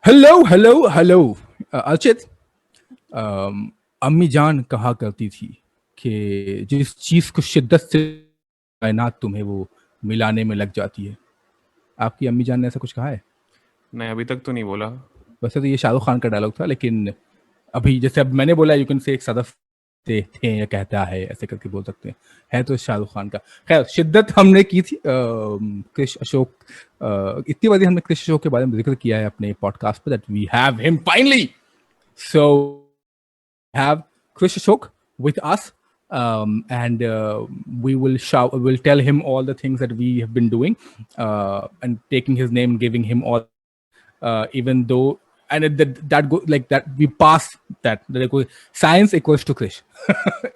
Hello Archit, अम्मी जान कहा करती थी कि जिस चीज को शिद्दत से कायनात तुम्हें वो मिलाने में लग जाती है। आपकी अम्मी जान ने ऐसा कुछ कहा है? नहीं, अभी तक तो नहीं बोला। वैसे तो ये शाहरुख खान का डायलॉग था, लेकिन अभी जैसे अब मैंने बोला, यू कैन से एक सदफ थे या कहता है, ऐसे करके बोल सकते हैं। है तो शाहरुख खान का। खैर, शिद्दत हमने की थी। क्रिश अशोक, इतनी बार हमने क्रिश अशोक के बारे में जिक्र किया है अपने पॉडकास्ट पर, that we have him finally. So have Krish Ashok with us, and we'll tell him all the things that we have been doing, and taking his name, giving him all, even though, and that go like that we pass that science equals to Krish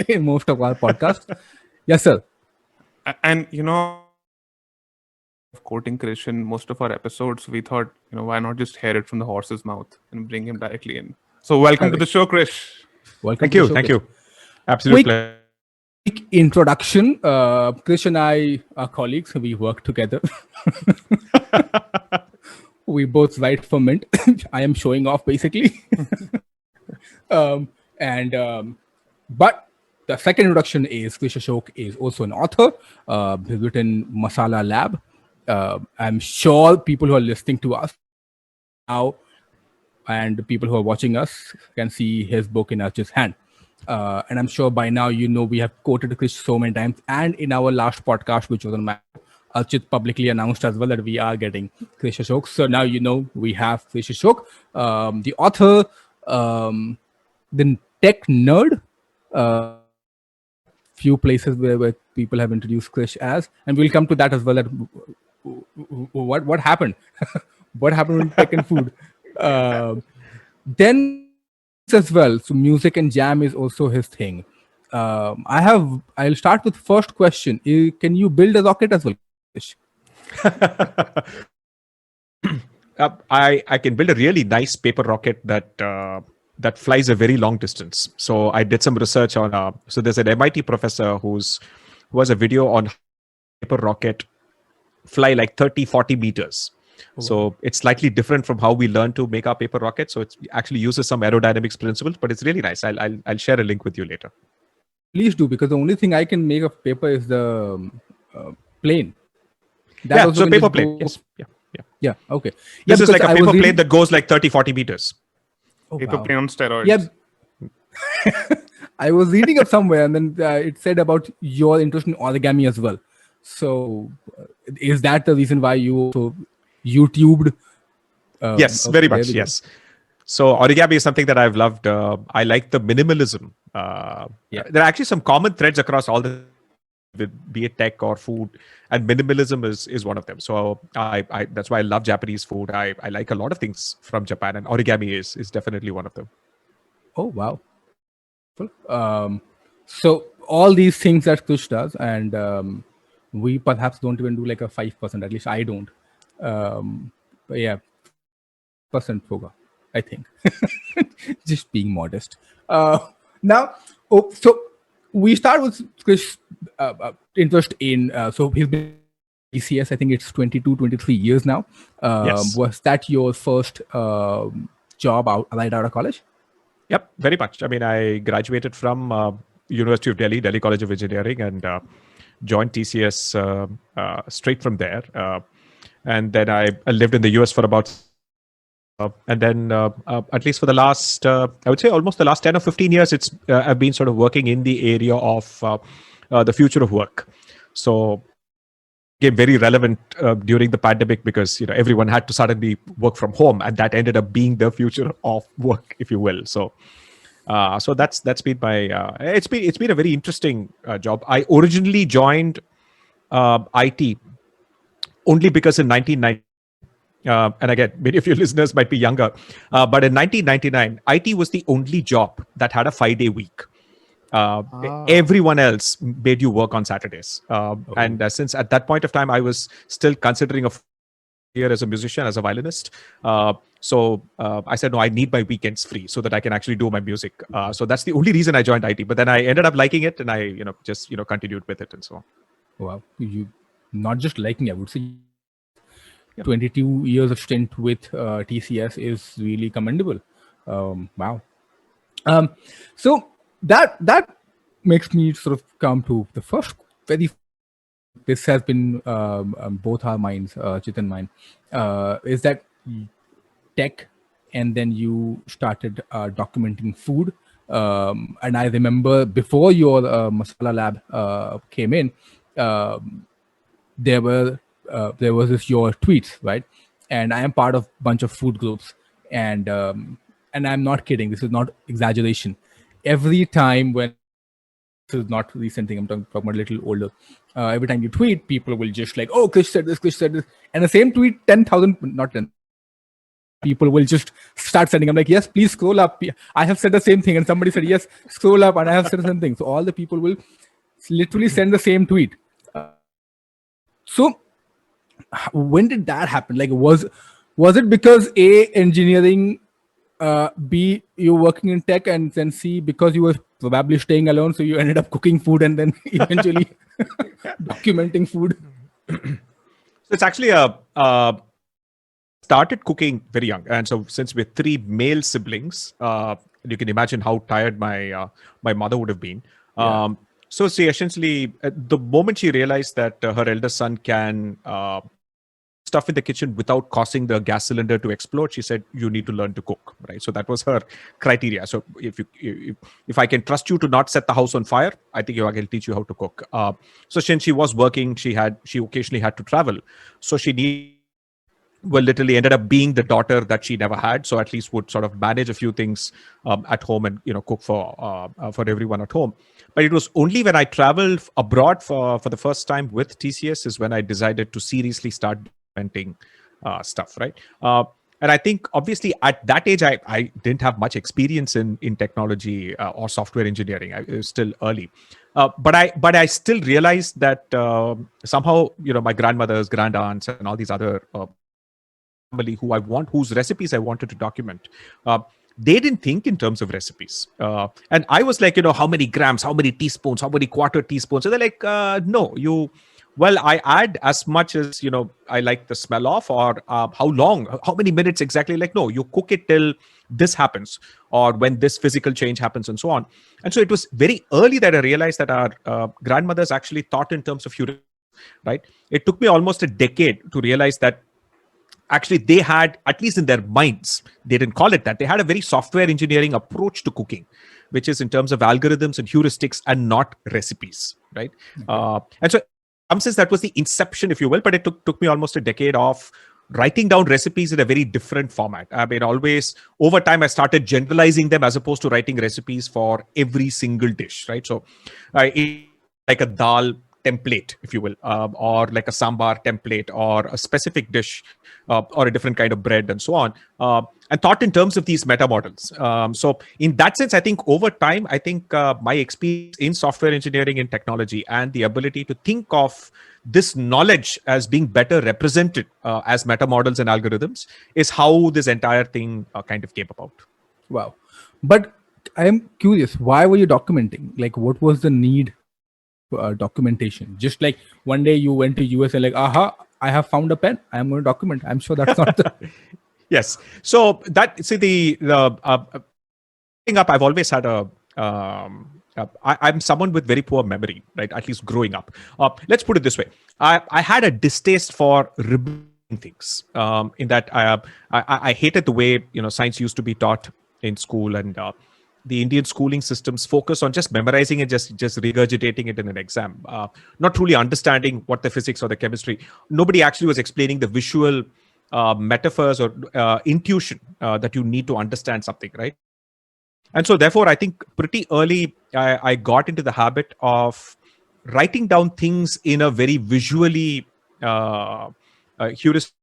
in most of our podcasts. Yes, sir. And quoting Krish in most of our episodes, we thought, why not just hear it from the horse's mouth and bring him directly in. So welcome to the show, Krish. Welcome. Thank you. Absolute pleasure. Quick introduction. Krish and I are colleagues. We work together. We both write for Mint. I am showing off basically. But the second introduction is Krish Ashok is also an author. He's written Masala Lab. I'm sure people who are listening to us now and people who are watching us can see his book in Archit's hand. And I'm sure by now, we have quoted Krish so many times. And in our last podcast, which was on my, Archit publicly announced as well that we are getting Krish Ashok. So now we have Krish Ashok, the author, the tech nerd. Few places where people have introduced Krish as, and we'll come to that as well. That what happened? What happened in tech and food? Then as well, so music and jam is also his thing. I'll start with first question. Can you build a rocket as well? I can build a really nice paper rocket that flies a very long distance. So I did some research on so there's an MIT professor who has a video on paper rocket fly like 30-40 meters. So it's slightly different from how we learn to make our paper rocket. So it actually uses some aerodynamics principles, but it's really nice. I'll share a link with you later. Please do, because the only thing I can make of paper is the plane. That so paper plane. Yes. Yeah. Okay. This is like a paper plane that goes like 30-40 meters. Paper plane on steroids. Yeah. I was reading it somewhere, and then it said about your interest in origami as well. So is that the reason why you also YouTubed? Yes, very much. Yes. So origami is something that I've loved. I like the minimalism. There are actually some common threads across all the, be it tech or food, and minimalism is one of them. So I that's why I love Japanese food. I like a lot of things from Japan, and origami is definitely one of them. Oh wow. So all these things that Krish does, and we perhaps don't even do like a 5%. At least I don't. But yeah, percent hoga, I think. Just being modest. Now, so we start with Krish interest in. So he's been TCS. I think it's 22, 23 years now. Yes. Was that your first job right out of college? Yep, very much. I mean, I graduated from University of Delhi College of Engineering, and joined TCS straight from there. And then I lived in the US for about, and then at least for the last, I would say almost the last 10 or 15 years, I've been sort of working in the area of the future of work. So became very relevant during the pandemic because everyone had to suddenly work from home, and that ended up being the future of work, if you will. So that's been my it's been a very interesting job. I originally joined IT only because in 1990, and again, many of your listeners might be younger, but in 1999, IT was the only job that had a 5-day week. Everyone else made you work on Saturdays. And since at that point of time, I was still considering a career as a musician, as a violinist. So I said, no, I need my weekends free so that I can actually do my music. So that's the only reason I joined IT. But then I ended up liking it, and I just continued with it and so on. Wow. You not just liking, I would say 22 years of stint with TCS is really commendable. Wow. So that makes me sort of come to the first very. This has been both our minds, Chit and mine, is that tech, and then you started documenting food. And I remember before your Masala Lab came in, there was this your tweets, right? And I am part of bunch of food groups, and I'm not kidding. This is not exaggeration. Every time when this is not recent thing, I'm talking about a little older. Every time you tweet, people will just like, "Oh, Krish said this," and the same tweet, 10,000, not 10. People will just start sending. I'm like, yes, please scroll up. I have said the same thing, and somebody said yes, scroll up, and I have said the same thing. So all the people will literally send the same tweet. So when did that happen? Like, was it because A, engineering, B, you're working in tech, and then C, because you were probably staying alone, so you ended up cooking food and then eventually documenting food? So it's actually started cooking very young, and so since we're three male siblings, you can imagine how tired my mother would have been. So she essentially, the moment she realized that her eldest son can stuff in the kitchen without causing the gas cylinder to explode, she said, "You need to learn to cook." Right. So that was her criteria. So if I can trust you to not set the house on fire, I think I can teach you how to cook. So since she was working, she occasionally had to travel. So literally ended up being the daughter that she never had. So at least would sort of manage a few things at home and cook for everyone at home. But it was only when I traveled abroad for the first time with TCS is when I decided to seriously start documenting stuff, right? And I think obviously at that age, I didn't have much experience in technology or software engineering. It was still early. But I still realized that somehow, my grandmothers, grandaunts, and all these other family whose recipes I wanted to document, they didn't think in terms of recipes. And I was like, how many grams, how many teaspoons, how many quarter teaspoons? So they're like, no, I add as much as, I like the smell of, or how long, how many minutes exactly. Like, no, you cook it till this happens, or when this physical change happens, and so on. And so it was very early that I realized that our grandmothers actually thought in terms of heuristic, right? It took me almost a decade to realize that actually they had, at least in their minds, they didn't call it that, they had a very software engineering approach to cooking, which is in terms of algorithms and heuristics and not recipes, right? And so in some sense that was the inception, if you will, but it took me almost a decade of writing down recipes in a very different format. I mean, always over time I started generalizing them as opposed to writing recipes for every single dish, right? So like a dal template, if you will, or like a sambar template, or a specific dish, or a different kind of bread, and so on, and thought in terms of these meta models. So in that sense, I think over time, my experience in software engineering and technology, and the ability to think of this knowledge as being better represented as meta models and algorithms, is how this entire thing kind of came about. Wow. But I am curious, why were you documenting? Like, what was the need for documentation? Just like one day you went to US and like, aha, I have found a pen, I am going to document. I'm sure that's not the... Yes. So that, see, the up, I've always had I'm someone with very poor memory, right? At least growing up. Let's put it this way. I had a distaste for rebuilding things. In that I hated the way, science used to be taught in school, and the Indian schooling systems focus on just memorizing and just regurgitating it in an exam, not truly understanding what the physics or the chemistry. Nobody actually was explaining the visual metaphors or intuition that you need to understand something, right? And so therefore, I think pretty early, I got into the habit of writing down things in a very visually heuristic.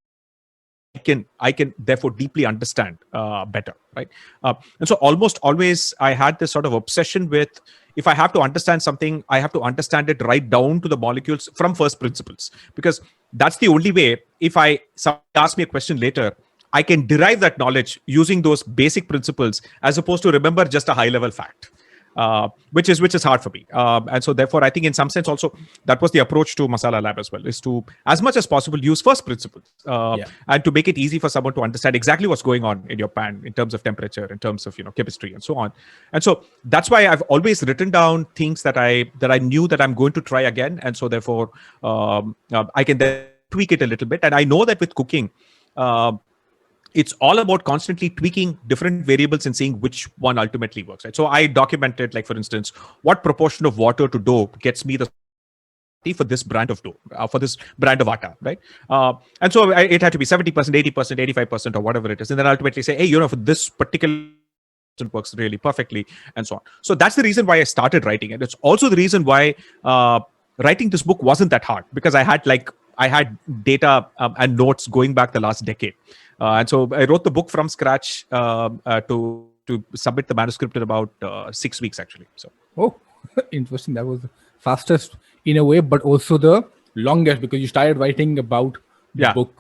I can therefore deeply understand better, right? And so almost always I had this sort of obsession with, if I have to understand something, I have to understand it right down to the molecules from first principles, because that's the only way. If somebody asks me a question later, I can derive that knowledge using those basic principles, as opposed to remember just a high level fact. which is hard for me. And so therefore, I think in some sense also that was the approach to Masala Lab as well, is to as much as possible use first principles and to make it easy for someone to understand exactly what's going on in your pan in terms of temperature, in terms of chemistry and so on. And so that's why I've always written down things that I knew that I'm going to try again, and so therefore I can then tweak it a little bit. And I know that with cooking, it's all about constantly tweaking different variables and seeing which one ultimately works, right? So I documented, like, for instance, what proportion of water to dough gets me the for this brand of dough, for this brand of atta, right? And so it had to be 70%, 80%, 85%, or whatever it is. And then ultimately say, hey, for this particular works really perfectly, and so on. So that's the reason why I started writing it. It's also the reason why writing this book wasn't that hard, because I had data and notes going back the last decade. And so I wrote the book from scratch to submit the manuscript in about 6 weeks, actually. So interesting. That was the fastest in a way, but also the longest, because you started writing about the book.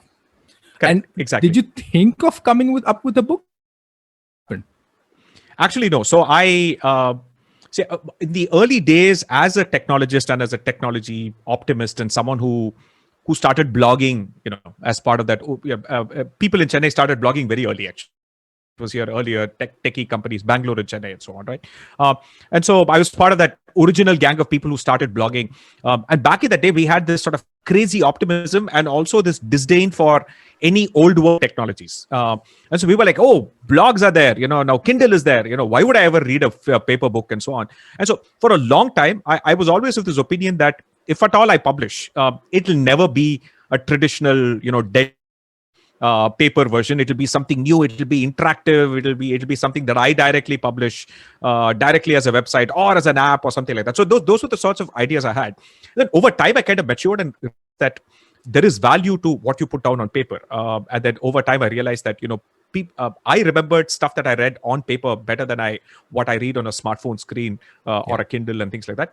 Correct. And exactly. Did you think of coming up with a book? Actually, no. So I in the early days, as a technologist and as a technology optimist and someone who started blogging, as part of that, people in Chennai started blogging very early, actually. It was here earlier, techie companies, Bangalore and Chennai and so on, right? And so I was part of that original gang of people who started blogging. And back in the day, we had this sort of crazy optimism and also this disdain for any old world technologies. And so we were like, oh, blogs are there, now Kindle is there, why would I ever read a paper book and so on? And so for a long time, I was always of this opinion that if at all I publish, it'll never be a traditional, dead paper version. It'll be something new. It'll be interactive. It'll be something that I directly publish directly as a website or as an app or something like that. So those were the sorts of ideas I had. Then over time, I kind of matured and that there is value to what you put down on paper. And then over time, I realized that I remembered stuff that I read on paper better than what I read on a smartphone screen or a Kindle and things like that.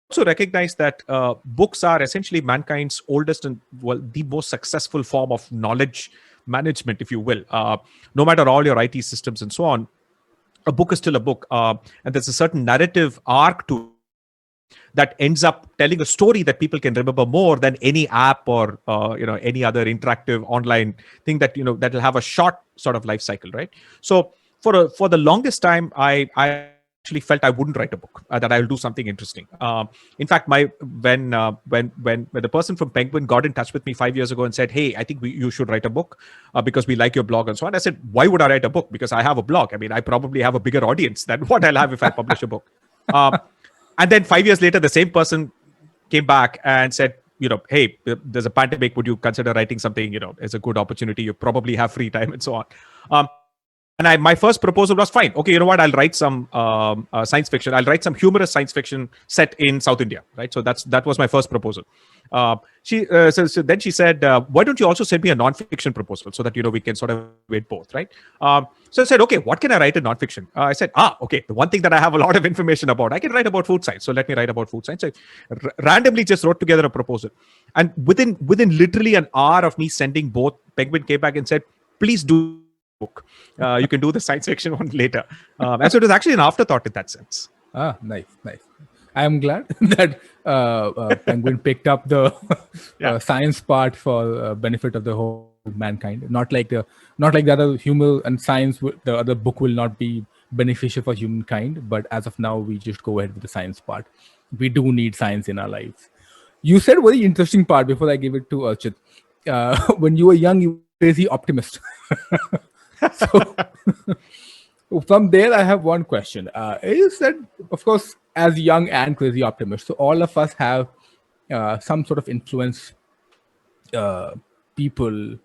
Also recognize that books are essentially mankind's oldest and the most successful form of knowledge management, if you will. No matter all your IT systems and so on, a book is still a book, and there's a certain narrative arc to that ends up telling a story that people can remember more than any app or any other interactive online thing that that will have a short sort of life cycle, right? So for the longest time, I actually felt I wouldn't write a book, that I'll do something interesting. In fact, when the person from Penguin got in touch with me 5 years ago and said, hey, I think you should write a book because we like your blog and so on. I said, why would I write a book? Because I have a blog. I mean, I probably have a bigger audience than what I'll have if I publish a book. And then 5 years later, the same person came back and said, hey, there's a pandemic. Would you consider writing something? It's a good opportunity. You probably have free time and so on. And my first proposal was, fine. Okay, you know what? I'll write some science fiction. I'll write some humorous science fiction set in South India, right? So that was my first proposal. So then she said, why don't you also send me a non-fiction proposal so that, we can sort of wait both, right? So I said, okay, what can I write in non-fiction? I said, okay, the one thing that I have a lot of information about, I can write about food science. So let me write about food science. I randomly just wrote together a proposal. And within literally an hour of me sending both, Penguin came back and said, please do book. You can do the science fiction one later. And so it was actually an afterthought in that sense. Nice. I am glad that Penguin picked up the science part for benefit of the whole mankind. Not like the other humor and science. The other book will not be beneficial for humankind. But as of now, we just go ahead with the science part. We do need science in our lives. You said a very interesting part before I give it to Archit. When you were young, you were a crazy optimist. So from there, I have one question. You said, of course, as young and crazy optimists, so all of us have some sort of influence, people,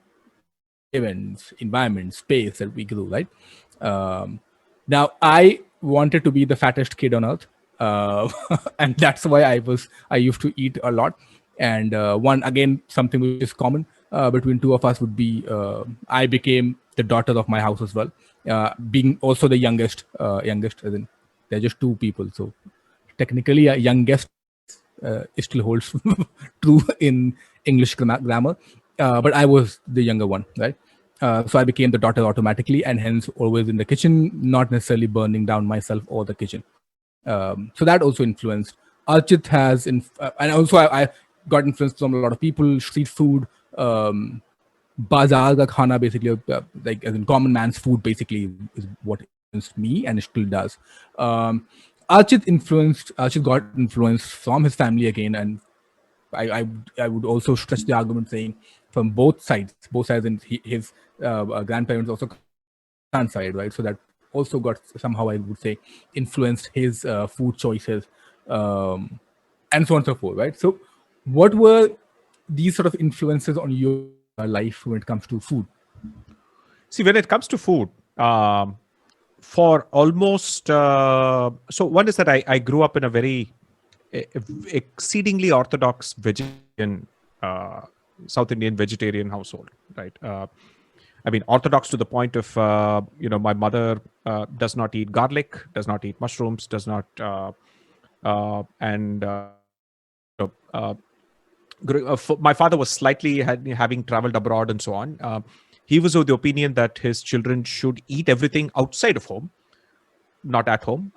events, environment, space that we grew, right? Now, I wanted to be the fattest kid on earth, and that's why I used to eat a lot. And something which is common between two of us would be I became the daughter of my house as well, being also the youngest. As in, they're just two people, so technically a youngest still holds true in English grammar, but I was the younger one, right? So I became the daughter automatically, and hence always in the kitchen, not necessarily burning down myself or the kitchen. So that also influenced. Archit has, and also I got influenced from a lot of people. Street food, bazaar ka khana, basically, like as in common man's food, basically is what influenced me, and it still does. Archit got influenced from his family again, and I would also stretch the argument saying from both sides, and his grandparents also side, right? So that also got somehow, I would say, influenced his food choices, and so on and so forth, right? So what were these sort of influences on your life when it comes to food? See, when it comes to food, for almost so one is that I grew up in a very exceedingly orthodox vegetarian South Indian vegetarian household, right? I mean, orthodox to the point of my mother does not eat garlic, does not eat mushrooms, does not my father was slightly having traveled abroad and so on. He was of the opinion that his children should eat everything outside of home, not at home.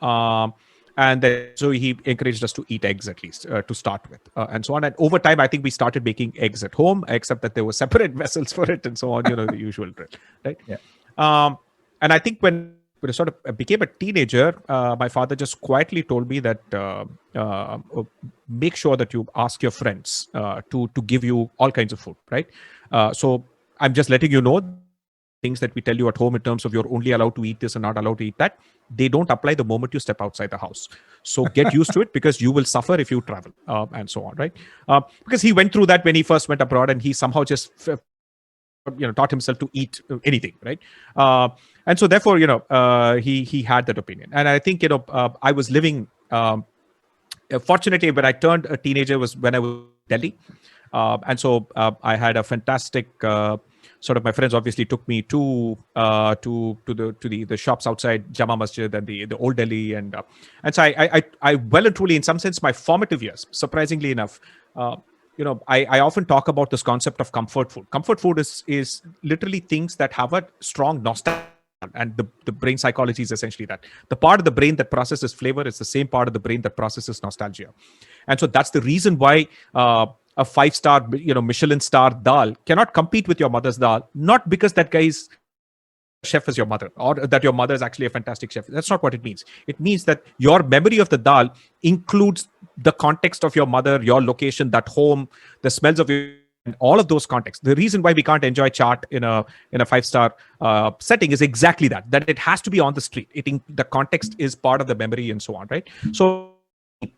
And then, so he encouraged us to eat eggs at least to start with, and so on. And over time, I think we started making eggs at home, except that there were separate vessels for it and so on. The usual drill, right? Yeah. And I think when I sort of became a teenager, my father just quietly told me that make sure that you ask your friends to give you all kinds of food, right? So I'm just letting you know things that we tell you at home in terms of you're only allowed to eat this and not allowed to eat that. They don't apply the moment you step outside the house. So get used to it, because you will suffer if you travel and so on, right? Because he went through that when he first went abroad, and he somehow just taught himself to eat anything, right? And so therefore, he had that opinion. And I think, I was living, fortunately, when I turned a teenager was when I was in Delhi. And so I had a fantastic sort of, my friends obviously took me to the shops outside Jama Masjid and the old Delhi, and so I well and truly, in some sense, my formative years, surprisingly enough, I often talk about this concept of comfort food. Comfort food is literally things that have a strong nostalgia. And the brain psychology is essentially that the part of the brain that processes flavor is the same part of the brain that processes nostalgia. And so that's the reason why a 5-star, Michelin star dal cannot compete with your mother's dal, not because that guy is chef as your mother, or that your mother is actually a fantastic chef. That's not what it means. It means that your memory of the dal includes the context of your mother, your location, that home, the smells of your, and all of those contexts. The reason why we can't enjoy chaat in a 5-star setting is exactly that it has to be on the street. The context is part of the memory and so on, right? So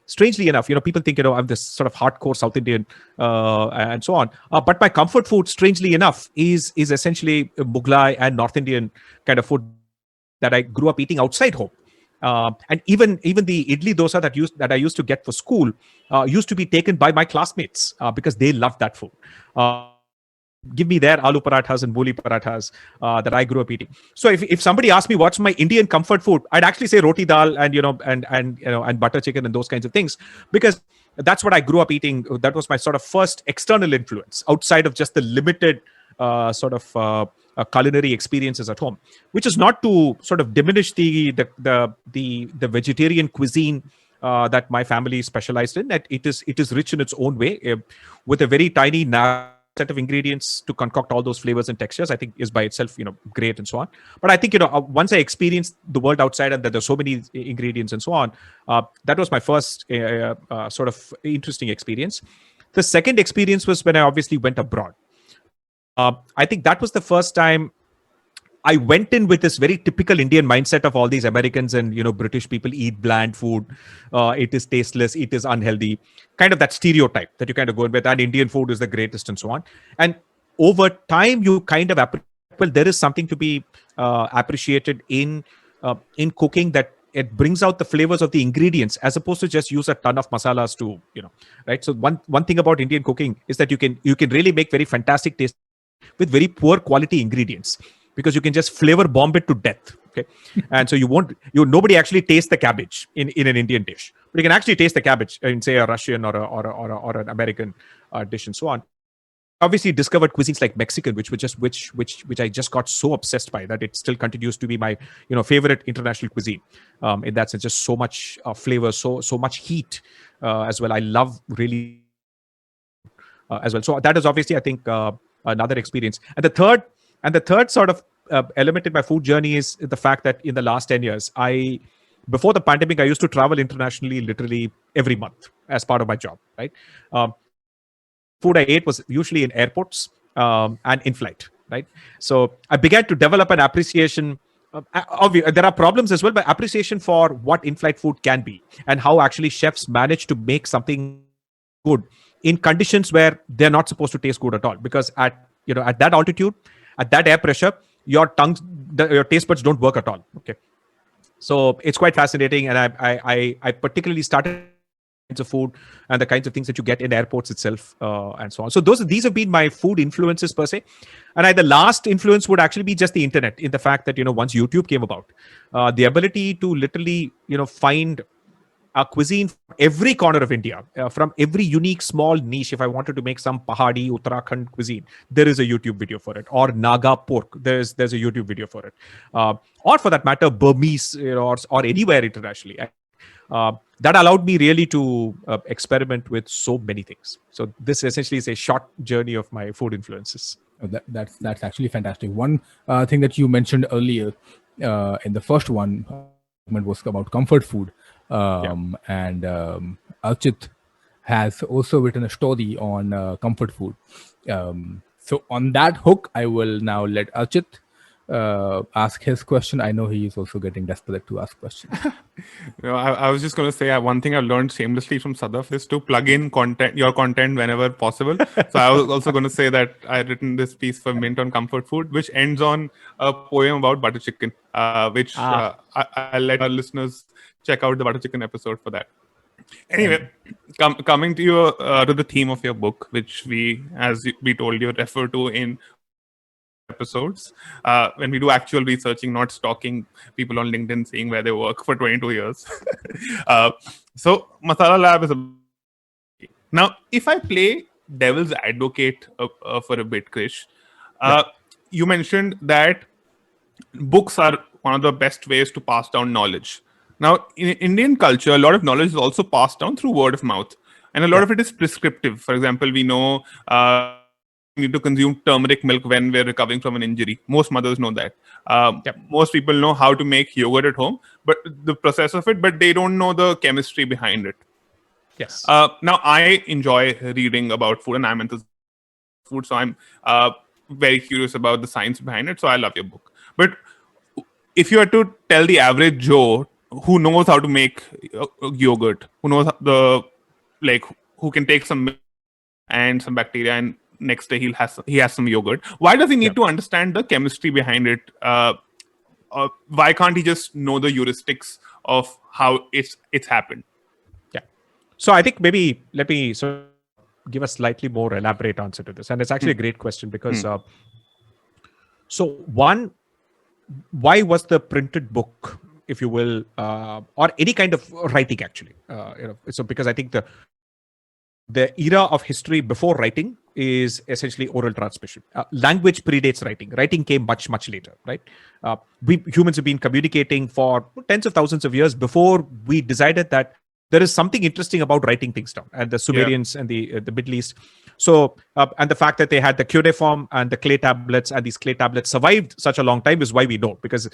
strangely enough, people think, I'm this sort of hardcore South Indian and so on. But my comfort food, strangely enough, is essentially Mughlai and North Indian kind of food that I grew up eating outside home. And even the idli dosa that I used to get for school used to be taken by my classmates because they loved that food. Give me their aloo parathas and boli parathas that I grew up eating. So if somebody asked me what's my Indian comfort food, I'd actually say roti dal and butter chicken and those kinds of things, because that's what I grew up eating. That was my sort of first external influence outside of just the limited culinary experiences at home, which is not to sort of diminish the vegetarian cuisine that my family specialized in. That it is rich in its own way, with a very tiny set of ingredients to concoct all those flavors and textures. I think is by itself great and so on. But I think once I experienced the world outside and that there's so many ingredients and so on, that was my first sort of interesting experience. The second experience was when I obviously went abroad. I think that was the first time I went in with this very typical Indian mindset of all these Americans and British people eat bland food. It is tasteless. It is unhealthy. Kind of that stereotype that you kind of go in with. And Indian food is the greatest and so on. And over time, you kind of there is something to be appreciated in cooking, that it brings out the flavors of the ingredients as opposed to just use a ton of masalas to right. So one thing about Indian cooking is that you can really make very fantastic taste with very poor quality ingredients, because you can just flavor bomb it to death. Okay. And so nobody actually tastes the cabbage in an Indian dish, but you can actually taste the cabbage in, say, a Russian or an American dish and so on. obviously discovered cuisines like Mexican, which I just got so obsessed by that it still continues to be my favorite international cuisine. In that sense, just so much flavor, so much heat as well. I love really as well. So that is obviously, I think, another experience. And the third sort of element in my food journey is the fact that in the last 10 years, before the pandemic, I used to travel internationally literally every month as part of my job, right? Food I ate was usually in airports and in flight, right? So I began to develop an appreciation. There are problems as well, but appreciation for what in-flight food can be and how actually chefs manage to make something good in conditions where they're not supposed to taste good at all. Because at that altitude, at that air pressure, your taste buds don't work at all. Okay, so it's quite fascinating, and I particularly started kinds of food and the kinds of things that you get in airports itself and so on. So these have been my food influences per se. And the last influence would actually be just the internet, in the fact that once YouTube came about, the ability to literally find a cuisine from every corner of India, from every unique small niche. If I wanted to make some Pahadi Uttarakhand cuisine, there is a YouTube video for it. Or Naga pork, there's a YouTube video for it. Or for that matter, Burmese, or anywhere internationally. That allowed me really to experiment with so many things. So this essentially is a short journey of my food influences. That's actually fantastic. One thing that you mentioned earlier in the first one was about comfort food. And Archit has also written a story on comfort food. So on that hook, I will now let Archit ask his question. I know he is also getting desperate to ask questions. I was just going to say one thing I've learned shamelessly from Sadaf is to plug in your content whenever possible. So I was also going to say that I written this piece for Mint on comfort food, which ends on a poem about butter chicken, which I'll let our listeners check out the butter chicken episode for that. Anyway, coming to to the theme of your book, which as we told you, refer to in episodes when we do actual researching, not stalking people on LinkedIn, seeing where they work for 22 years. So Masala Lab is now, if I play devil's advocate for a bit, Krish, you mentioned that books are one of the best ways to pass down knowledge. Now, in Indian culture, a lot of knowledge is also passed down through word of mouth, and a lot of it is prescriptive. For example, we know we need to consume turmeric milk when we're recovering from an injury. Most mothers know that. Most people know how to make yogurt at home, but the process of it, but they don't know the chemistry behind it. Yes. Now, I enjoy reading about food, and I'm into food, so I'm very curious about the science behind it. So I love your book. But if you had to tell the average Joe who knows how to make yogurt, who knows who can take some milk and some bacteria, and next day he has some yogurt, why does he need to understand the chemistry behind it? Why can't he just know the heuristics of how it's happened? Yeah. So I think maybe let me give a slightly more elaborate answer to this, and it's actually a great question because so one, why was the printed book, if you will, or any kind of writing actually, so because I think the era of history before writing is essentially oral transmission. Language predates writing. Writing came much, much later, right? We humans have been communicating for tens of thousands of years before we decided that there is something interesting about writing things down. And the Sumerians and the Middle East. So, and the fact that they had the cuneiform and the clay tablets, and these clay tablets survived such a long time is why we know. Because,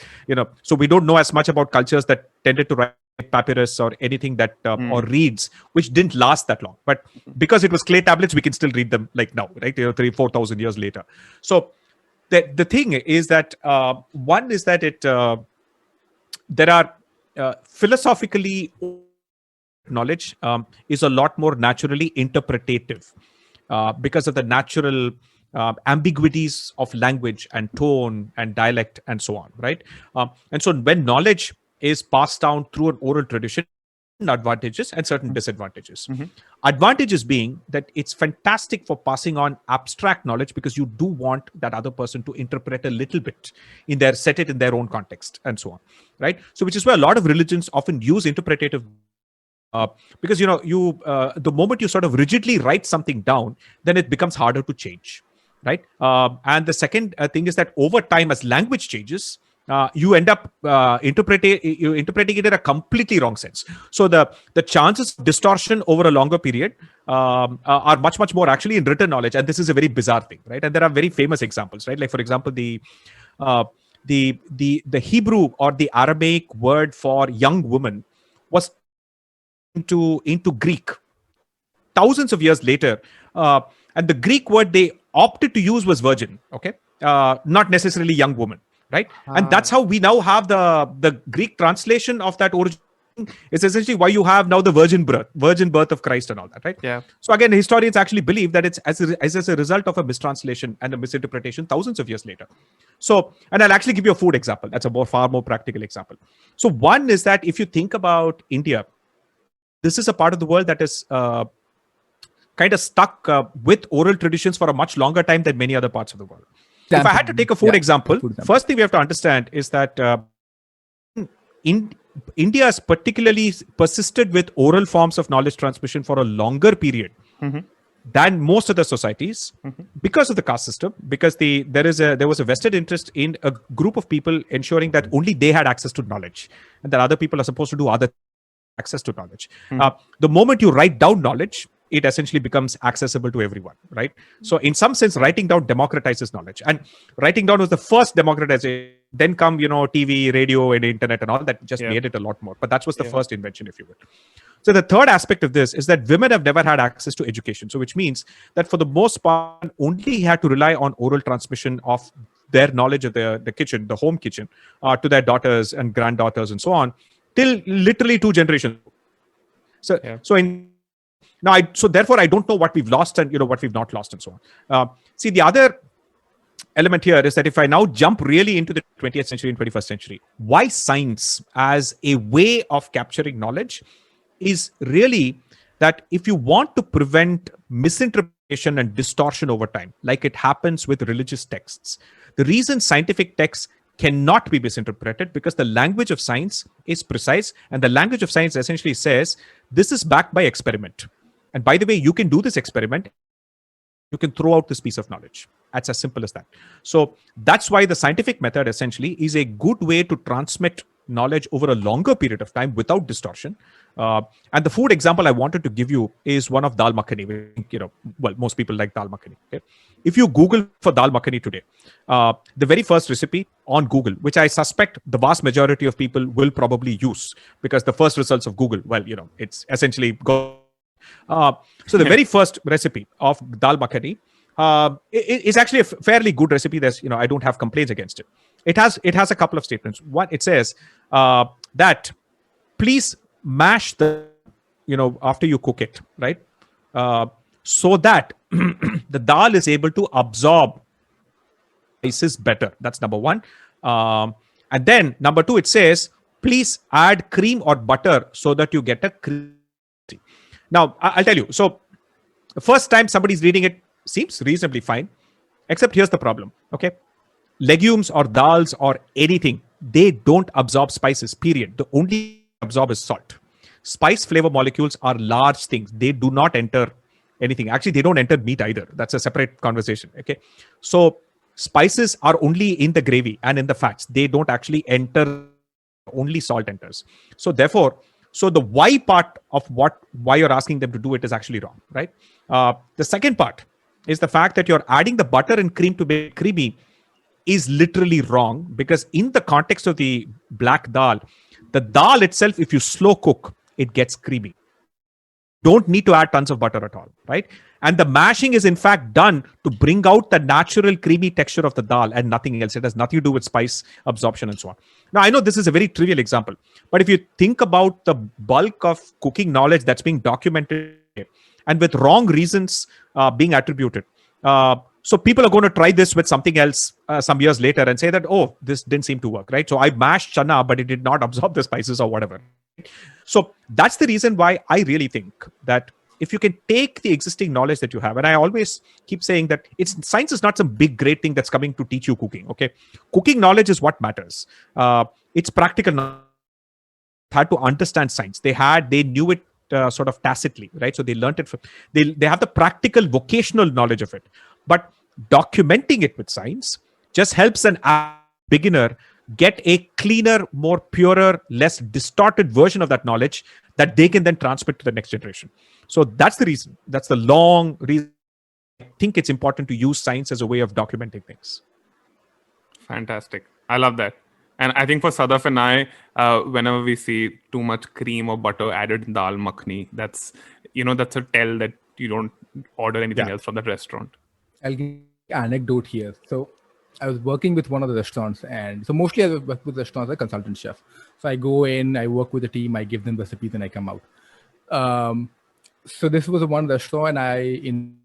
so we don't know as much about cultures that tended to write papyrus or anything that or reeds which didn't last that long, but because it was clay tablets, we can still read them like now, right? 3,000-4,000 years later. So the thing is that one is that there are philosophically knowledge is a lot more naturally interpretative because of the natural ambiguities of language and tone and dialect and so on, right? And so when knowledge is passed down through an oral tradition, advantages and certain disadvantages. Advantages being that it's fantastic for passing on abstract knowledge because you do want that other person to interpret a little bit set it in their own context and so on, right? So which is where a lot of religions often use interpretative because the moment you sort of rigidly write something down, then it becomes harder to change, right? And the second thing is that over time, as language changes, you end up interpreting it in a completely wrong sense. So the chances of distortion over a longer period are much more actually in written knowledge, and this is a very bizarre thing, right? And there are very famous examples, right? Like, for example, the Hebrew or the Aramaic word for young woman was into Greek thousands of years later, and the Greek word they opted to use was virgin, okay, not necessarily young woman, right? And that's how we now have the Greek translation of that origin. Is essentially why you have now the virgin birth of Christ and all that, right? Yeah. So again, historians actually believe that it's as a result of a mistranslation and a misinterpretation thousands of years later. So, and I'll actually give you a food example. That's a far more practical example. So one is that if you think about India, this is a part of the world that is kind of stuck with oral traditions for a much longer time than many other parts of the world. If I had to take a food example, first thing we have to understand is that India has particularly persisted with oral forms of knowledge transmission for a longer period than most other societies because of the caste system, because there was a vested interest in a group of people ensuring that only they had access to knowledge and that other people are supposed to do other access to knowledge. The moment you write down knowledge, it essentially becomes accessible to everyone, right? So in some sense, writing down democratizes knowledge. And writing down was the first democratization. Then come, TV, radio, and internet and all that just made it a lot more. But that was the first invention, if you will. So the third aspect of this is that women have never had access to education. So which means that for the most part, only had to rely on oral transmission of their knowledge of the kitchen, the home kitchen, to their daughters and granddaughters and so on, till literally 2 generations. So so therefore I don't know what we've lost and what we've not lost and so on. See, the other element here is that if I now jump really into the 20th century and 21st century, why science as a way of capturing knowledge is really that if you want to prevent misinterpretation and distortion over time, like it happens with religious texts, the reason scientific texts cannot be misinterpreted because the language of science is precise, and the language of science essentially says this is backed by experiment. And by the way, you can do this experiment, you can throw out this piece of knowledge. That's as simple as that. So that's why the scientific method essentially is a good way to transmit knowledge over a longer period of time without distortion. And the food example I wanted to give you is one of dal makhani. Most people like dal makhani. Okay? If you Google for dal makhani today, the very first recipe on Google, which I suspect the vast majority of people will probably use because the first results of Google, it's essentially so the very first recipe of dal makhani is actually a fairly good recipe. I don't have complaints against it. It has a couple of statements. One, it says that please mash after you cook it, right? So that the dal is able to absorb spices better. That's number one. And then number two, it says, please add cream or butter so that you get a cream. Now, I'll tell you. So the first time somebody's reading it seems reasonably fine, except here's the problem, okay? Legumes or dals or anything, they don't absorb spices, period. The only absorb is salt. Spice flavor molecules are large things. They do not enter anything. Actually, they don't enter meat either. That's a separate conversation, okay? So spices are only in the gravy and in the fats. They don't actually enter, only salt enters. So therefore, the why part of why you're asking them to do it is actually wrong, right? The second part is the fact that you're adding the butter and cream to be creamy is literally wrong, because in the context of the black dal, the dal itself, if you slow cook, it gets creamy. Don't need to add tons of butter at all, right? And the mashing is in fact done to bring out the natural creamy texture of the dal and nothing else. It has nothing to do with spice absorption and so on. Now, I know this is a very trivial example, but if you think about the bulk of cooking knowledge that's being documented and with wrong reasons being attributed, so people are going to try this with something else some years later and say that, oh, this didn't seem to work, right? So I mashed chana, but it did not absorb the spices or whatever. So that's the reason why I really think that if you can take the existing knowledge that you have, and I always keep saying that science is not some big, great thing that's coming to teach you cooking, okay? Cooking knowledge is what matters. It's practical knowledge. Had to understand science. They knew it sort of tacitly, right? So they learned it from, they have the practical vocational knowledge of it. But documenting it with science just helps an beginner get a cleaner, more purer, less distorted version of that knowledge that they can then transmit to the next generation. So that's the reason. That's the long reason I think it's important to use science as a way of documenting things. Fantastic. I love that. And I think for Sadaf and I, whenever we see too much cream or butter added in dal makhani, that's a tell that you don't order anything else from that restaurant. I'll give an anecdote here. So I was working with one of the restaurants, and so mostly I work with restaurants as a consultant chef. So I go in, I work with the team, I give them recipes, and I come out. So this was one restaurant, and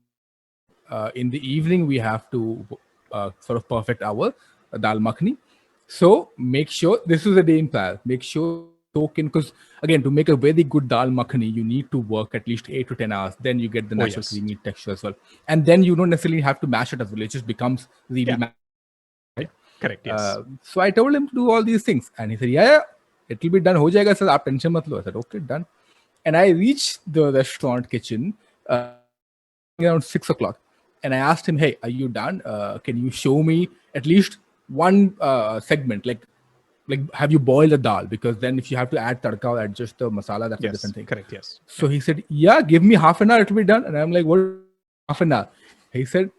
in the evening we have to sort of perfect our dal makhani. So make sure this is a day in prior. Make sure soak in, because again, to make a very good dal makhani, you need to work at least 8 to 10 hours. Then you get the natural creamy texture as well, and then you don't necessarily have to mash it as well. It just becomes really right. Correct. Yes. So I told him to do all these things, and he said, "Yeah, it will be done. Ho jayega sir. Aap tension mat lo." I said, "Okay, done." And I reached the restaurant kitchen around 6 o'clock, and I asked him, "Hey, are you done? Can you show me at least one segment, like have you boiled the dal? Because then if you have to add tadka or adjust the masala, that's a different thing." Correct. Yes. So he said, "Yeah, give me half an hour, it will be done." And I'm like, "What? Half an hour?" He said,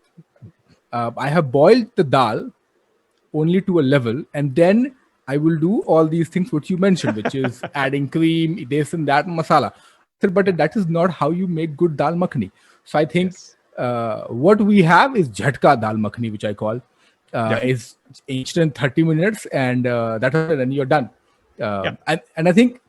"I have boiled the dal only to a level, and then I will do all these things which you mentioned, which is adding cream, this and that, and masala." I said, "But that is not how you make good dal makhani." So I think what we have is jhatka dal makhani, which I call. Is instant 30 minutes, and that then you're done. And I think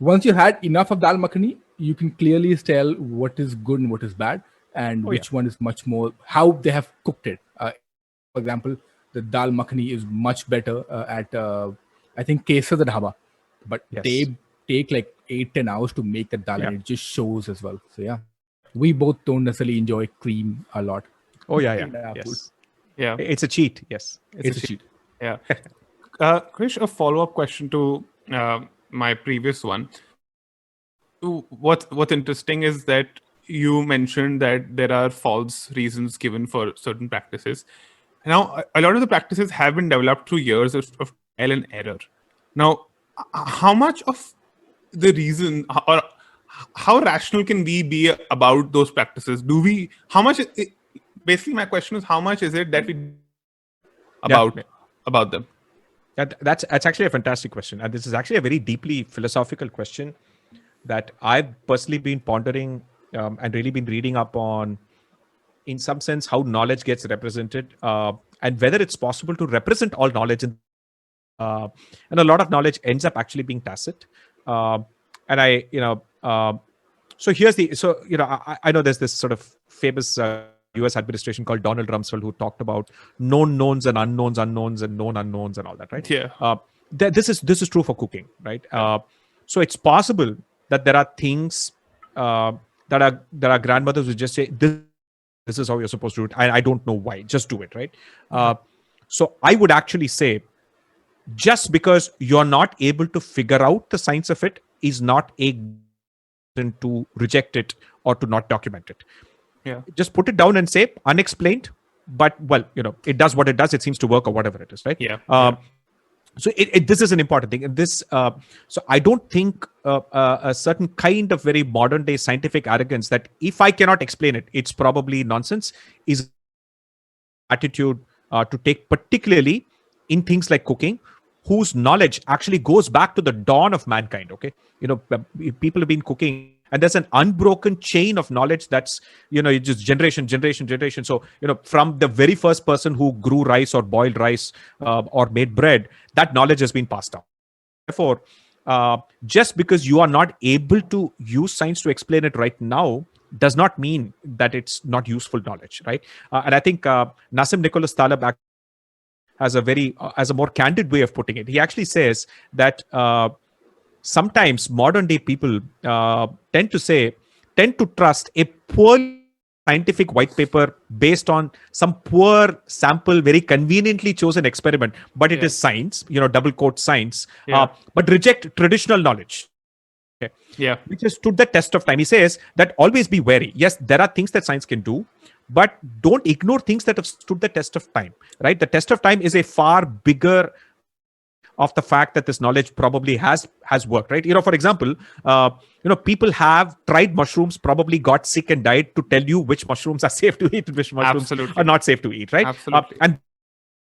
once you had enough of dal makhani, you can clearly tell what is good and what is bad, and which one is much more how they have cooked it. For example, the dal makhani is much better at I think Kesar the dhaba, but they take like 8-10 hours to make that dal, and it just shows as well. So we both don't necessarily enjoy cream a lot. Yes. Yeah, it's a cheat. Yes, it's a cheat. Yeah. Krish, a follow-up question to my previous one. What's interesting is that you mentioned that there are false reasons given for certain practices. Now, a lot of the practices have been developed through years of trial and error. Now, how much of the reason, or how rational can we be about those practices? Basically, my question is, how much is it that we about them? That's actually a fantastic question, and this is actually a very deeply philosophical question that I've personally been pondering and really been reading up on. In some sense, how knowledge gets represented, and whether it's possible to represent all knowledge, and a lot of knowledge ends up actually being tacit. So I know there's this sort of famous U.S. administration called Donald Rumsfeld, who talked about known knowns and unknowns, unknowns and known unknowns and all that, right? Yeah. This is true for cooking, right? So it's possible that there are things that our grandmothers would just say, this is how you're supposed to do it. I don't know why. Just do it, right? So I would actually say, just because you're not able to figure out the science of it is not a reason to reject it or to not document it. Yeah. Just put it down and say unexplained, but it does what it does. It seems to work or whatever it is, right? Yeah. So this is an important thing. And so I don't think a certain kind of very modern day scientific arrogance that if I cannot explain it, it's probably nonsense is attitude to take, particularly in things like cooking, whose knowledge actually goes back to the dawn of mankind. Okay. People have been cooking, and there's an unbroken chain of knowledge that's, just generation. So, from the very first person who grew rice or boiled rice or made bread, that knowledge has been passed down. Therefore, just because you are not able to use science to explain it right now does not mean that it's not useful knowledge, right? And I think Nassim Nicholas Taleb has a more candid way of putting it. He actually says that sometimes modern day people tend to trust a poor scientific white paper based on some poor sample, very conveniently chosen experiment, but it is science, double quote science, but reject traditional knowledge. Yeah. which has stood the test of time. He says that always be wary. Yes, there are things that science can do, but don't ignore things that have stood the test of time, right? The test of time is a far bigger of the fact that this knowledge probably has worked, right? For example, people have tried mushrooms, probably got sick and died to tell you which mushrooms are safe to eat and which mushrooms Absolutely. are not safe to eat, right? Absolutely. And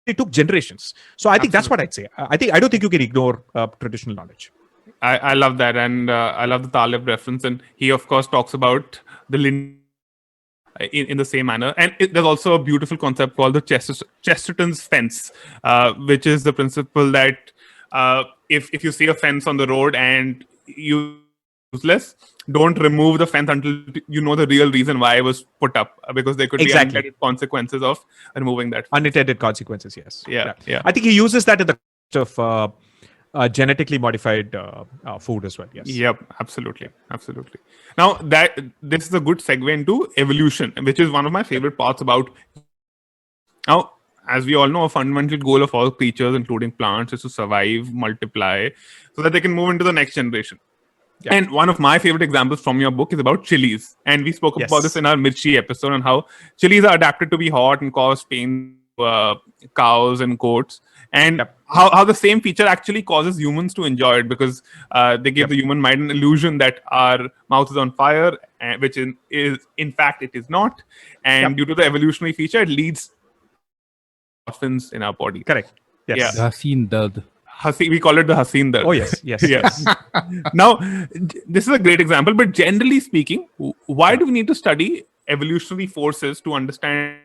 it took generations. So I think that's what I'd say. I don't think you can ignore traditional knowledge. I love that, and I love the Taleb reference, and he of course talks about the in the same manner. And there's also a beautiful concept called the Chesterton's fence, which is the principle that if you see a fence on the road and useless, don't remove the fence until you know the real reason why it was put up, because there could be unintended consequences of removing that fence. Unintended consequences, yes. Yeah. I think he uses that in the context of genetically modified food as well. Yes. Yep. Absolutely. Now this is a good segue into evolution, which is one of my favorite parts about. Now, as we all know, a fundamental goal of all creatures, including plants, is to survive, multiply, so that they can move into the next generation. Yeah. And one of my favorite examples from your book is about chilies. And we spoke about this in our Mirchi episode, on how chilies are adapted to be hot and cause pain to cows and goats. And how the same feature actually causes humans to enjoy it, because they give the human mind an illusion that our mouth is on fire, which is in fact it is not. And due to the evolutionary feature, it leads orphans in our body. Correct. Yes. Yeah. Haseen dard. We call it the Haseen dard. Oh, yes. Now, this is a great example, but generally speaking, why do we need to study evolutionary forces to understand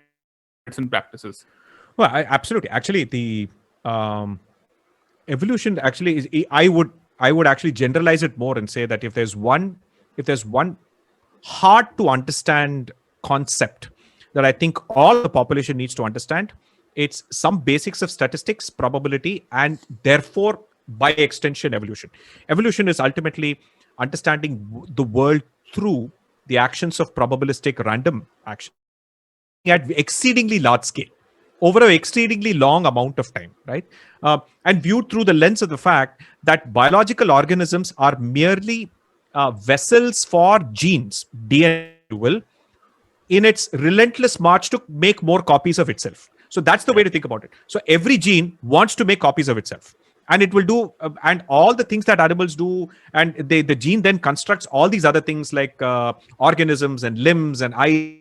medicine practices? Well, absolutely. Actually, the evolution actually is. I would actually generalize it more and say that if there's one hard to understand concept that I think all the population needs to understand, it's some basics of statistics, probability, and therefore, by extension, evolution. Evolution is ultimately understanding the world through the actions of probabilistic random action at exceedingly large scale, over an exceedingly long amount of time, right? And viewed through the lens of the fact that biological organisms are merely vessels for genes, DNA, if you will, in its relentless march to make more copies of itself. So that's the way to think about it. So every gene wants to make copies of itself, and it will do, and all the things that animals do, and the gene then constructs all these other things like organisms and limbs and eyes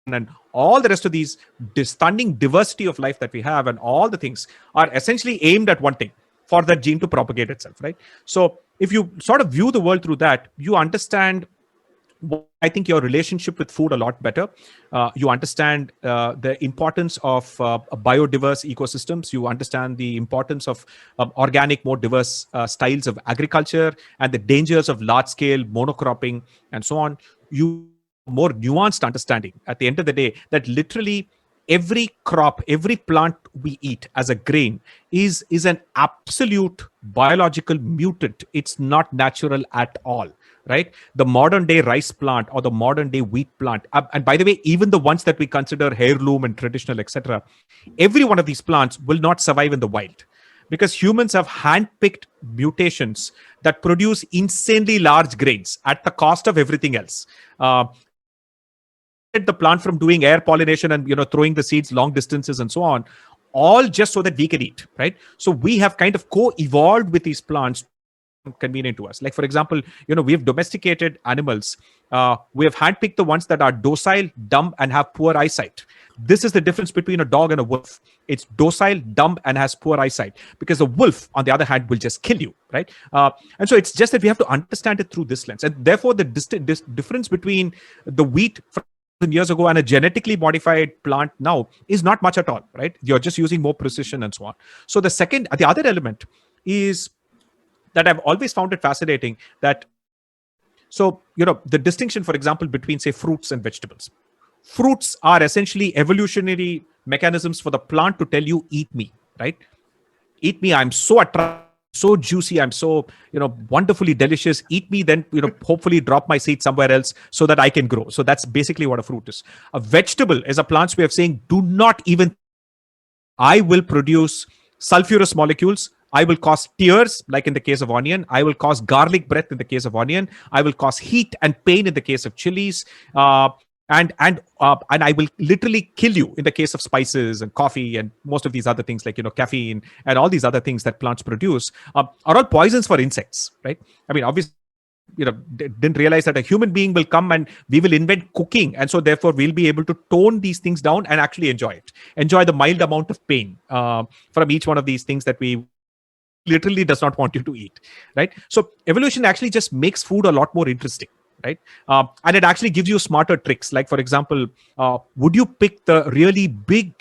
and all the rest of these stunning diversity of life that we have, and all the things are essentially aimed at one thing, for that gene to propagate itself, right? So if you sort of view the world through that, you understand, I think, your relationship with food a lot better. You understand the importance of biodiverse ecosystems. You understand the importance of organic, more diverse styles of agriculture, and the dangers of large-scale monocropping and so on. You more nuanced understanding at the end of the day that literally every crop, every plant we eat as a grain is an absolute biological mutant. It's not natural at all. Right? The modern day rice plant or the modern day wheat plant, and by the way, even the ones that we consider heirloom and traditional, etc., every one of these plants will not survive in the wild, because humans have handpicked mutations that produce insanely large grains at the cost of everything else. The plant from doing air pollination and throwing the seeds long distances and so on, all just so that we can eat. Right? So we have kind of co-evolved with these plants, convenient to us. Like, for example, we have domesticated animals. We have handpicked the ones that are docile, dumb, and have poor eyesight. This is the difference between a dog and a wolf. It's docile, dumb, and has poor eyesight, because the wolf, on the other hand, will just kill you, right? And so it's just that we have to understand it through this lens. And therefore, the difference between the wheat from years ago and a genetically modified plant now is not much at all, right? You're just using more precision and so on. So the other element is that I've always found it fascinating that, the distinction, for example, between, say, fruits and vegetables. Fruits are essentially evolutionary mechanisms for the plant to tell you, eat me, right? Eat me, I'm so attractive, so juicy, I'm so, wonderfully delicious. Eat me, then, hopefully drop my seed somewhere else so that I can grow. So that's basically what a fruit is. A vegetable is a plant's way of saying, do not even, I will produce sulfurous molecules, I will cause tears, like in the case of onion. I will cause garlic breath in the case of onion. I will cause heat and pain in the case of chilies. And I will literally kill you in the case of spices and coffee and most of these other things like caffeine and all these other things that plants produce are all poisons for insects, right? I mean, obviously, didn't realize that a human being will come and we will invent cooking, and so therefore we'll be able to tone these things down and actually enjoy the mild amount of pain from each one of these things that we literally does not want you to eat, right? So evolution actually just makes food a lot more interesting, right? And it actually gives you smarter tricks. Like, for example, would you pick the really big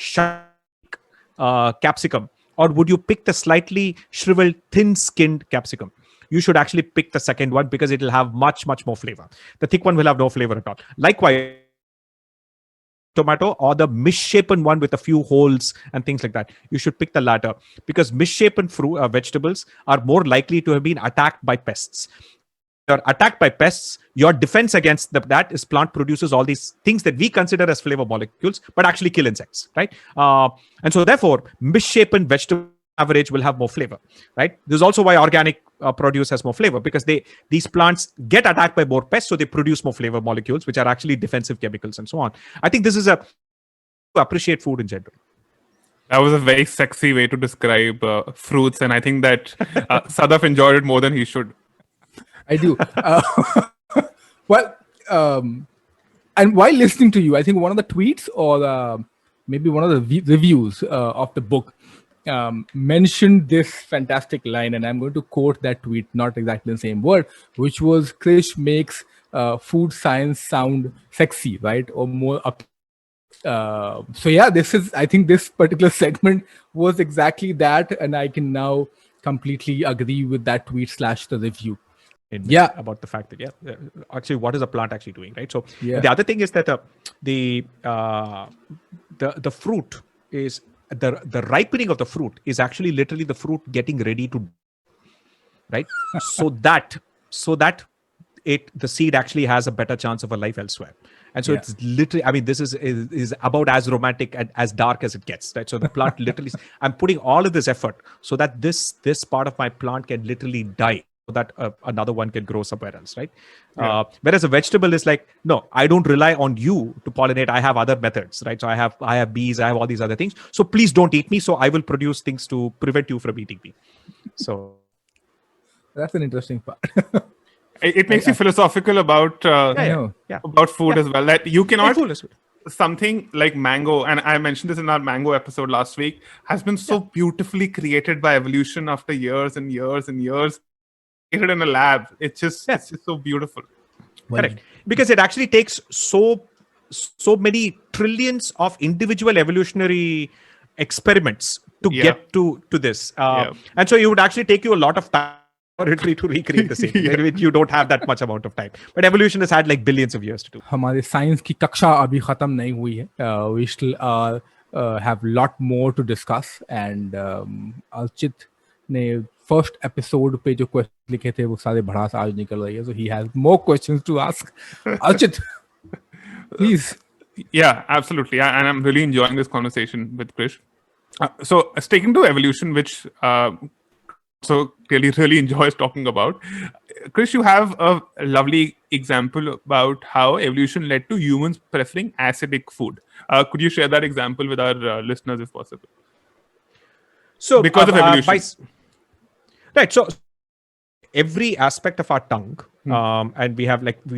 capsicum, or would you pick the slightly shriveled, thin-skinned capsicum? You should actually pick the second one because it will have much, much more flavor. The thick one will have no flavor at all. Likewise, tomato or the misshapen one with a few holes and things like that. You should pick the latter because misshapen vegetables are more likely to have been attacked by pests. You're attacked by pests, your defense against that is plant produces all these things that we consider as flavor molecules, but actually kill insects, right? And so therefore, misshapen vegetable average will have more flavor, right? This is also why organic produce has more flavor, because these plants get attacked by more pests, so they produce more flavor molecules, which are actually defensive chemicals and so on. I think this is to appreciate food in general. That was a very sexy way to describe fruits, and I think that Sadaf enjoyed it more than he should. I do. Well, and while listening to you, I think one of the tweets or maybe one of the reviews of the book mentioned this fantastic line, and I'm going to quote that tweet, not exactly the same word, which was Krish makes food science sound sexy, right? Or more up. So yeah, I think this particular segment was exactly that, and I can now completely agree with that tweet / the review. About the fact that actually what is a plant actually doing, right? So Yeah. the other thing is that the fruit is the ripening of the fruit is actually literally the fruit getting ready to, right? so that the seed actually has a better chance of a life elsewhere. And so it's literally, I mean, this is about as romantic and as dark as it gets, right? So the plant literally, I'm putting all of this effort so that this part of my plant can literally die, so that another one can grow somewhere else, right? Whereas a vegetable is like, no, I don't rely on you to pollinate. I have other methods, right? So I have bees, I have all these other things. So please don't eat me. So I will produce things to prevent you from eating me. So that's an interesting part. It makes you philosophical about about food as well. That you cannot something like mango, and I mentioned this in our mango episode last week, has been so beautifully created by evolution after years and years and years. In a lab, it's just so beautiful. Correct, because it actually takes so many trillions of individual evolutionary experiments to get to this, and so it would actually take you a lot of time to recreate the same thing, which you don't have that much amount of time. But evolution has had like billions of years to do. हमारे science की कक्षा अभी खत्म नहीं हुई है. We still have lot more to discuss, and Archit ने first episode पे जो questions लिखे थे वो सारे भड़ास आज निकल रही है. So he has more questions to ask. Archit, please. Yeah, absolutely. And I'm really enjoying this conversation with Krish. So sticking to evolution, which so clearly really enjoys talking about. Krish, you have a lovely example about how evolution led to humans preferring acidic food. Could you share that example with our listeners if possible? So because of evolution. Right. So every aspect of our tongue, and we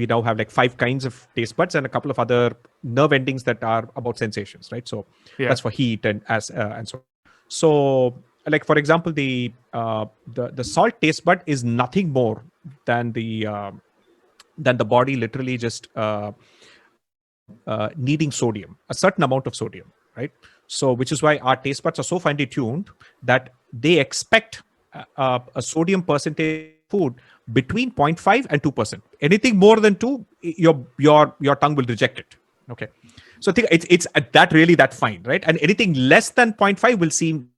now have like 5 kinds of taste buds and a couple of other nerve endings that are about sensations, right? So that's for heat and and so. So, like for example, the salt taste bud is nothing more than the body literally just needing sodium, a certain amount of sodium, right? So, which is why our taste buds are so finely tuned that they expect a sodium percentage food between 0.5 and 2%. Anything more than 2, your tongue will reject it. Okay, so I think it's that really that fine, right? And anything less than 0.5 will seem.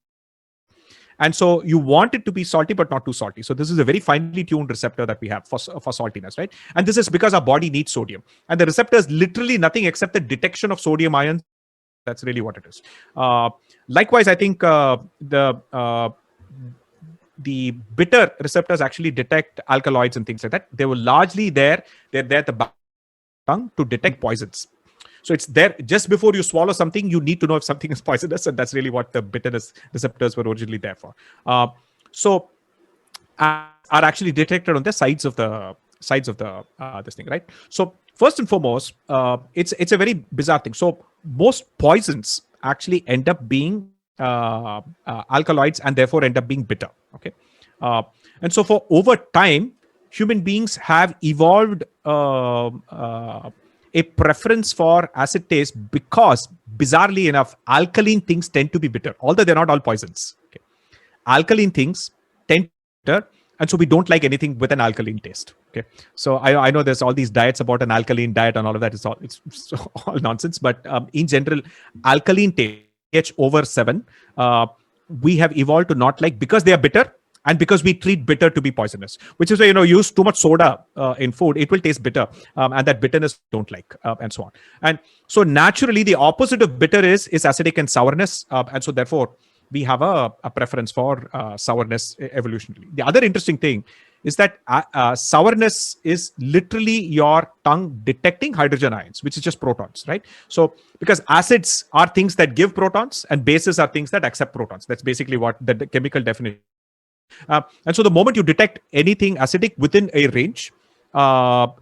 And so you want it to be salty, but not too salty. So this is a very finely tuned receptor that we have for saltiness, right? And this is because our body needs sodium. And the receptor is literally nothing except the detection of sodium ions. That's really what it is. Likewise, I think the bitter receptors actually detect alkaloids and things like that. They were largely there. They're there at the back of the tongue to detect poisons. So it's there just before you swallow something, you need to know if something is poisonous, and that's really what the bitterness receptors were originally there for. So are actually detected on the sides of the this thing, right? So first and foremost, it's a very bizarre thing. So most poisons actually end up being alkaloids and therefore end up being bitter. Okay, and so for over time, human beings have evolved a preference for acid taste because, bizarrely enough, alkaline things tend to be bitter, although they're not all poisons. Okay, alkaline things tend to be bitter, and so we don't like anything with an alkaline taste. Okay, so I know there's all these diets about an alkaline diet and all of that. It's all nonsense. But in general, alkaline taste, pH over 7, we have evolved to not like because they are bitter and because we treat bitter to be poisonous. Which is why, use too much soda in food, it will taste bitter, and that bitterness don't like, and so on. And so naturally, the opposite of bitter is acidic and sourness, and so therefore we have a preference for sourness evolutionarily. The other interesting thing is that sourness is literally your tongue detecting hydrogen ions, which is just protons, right? So because acids are things that give protons and bases are things that accept protons. That's basically what the chemical definition. And so the moment you detect anything acidic within a range, what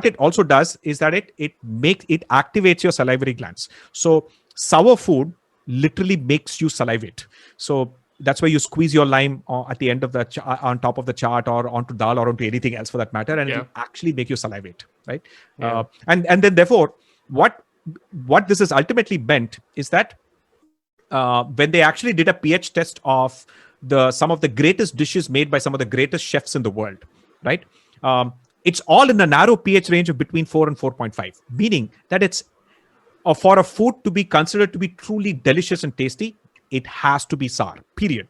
it also does is that it activates your salivary glands. So sour food literally makes you salivate. So that's why you squeeze your lime at the end of the on top of the chart or onto dal or onto anything else for that matter, and it'll actually make you salivate, right? And then therefore what this is ultimately meant is that when they actually did a pH test of some of the greatest dishes made by some of the greatest chefs in the world, right? It's all in a narrow pH range of between 4 and 4.5, meaning that it's for a food to be considered to be truly delicious and tasty, it has to be sour, period.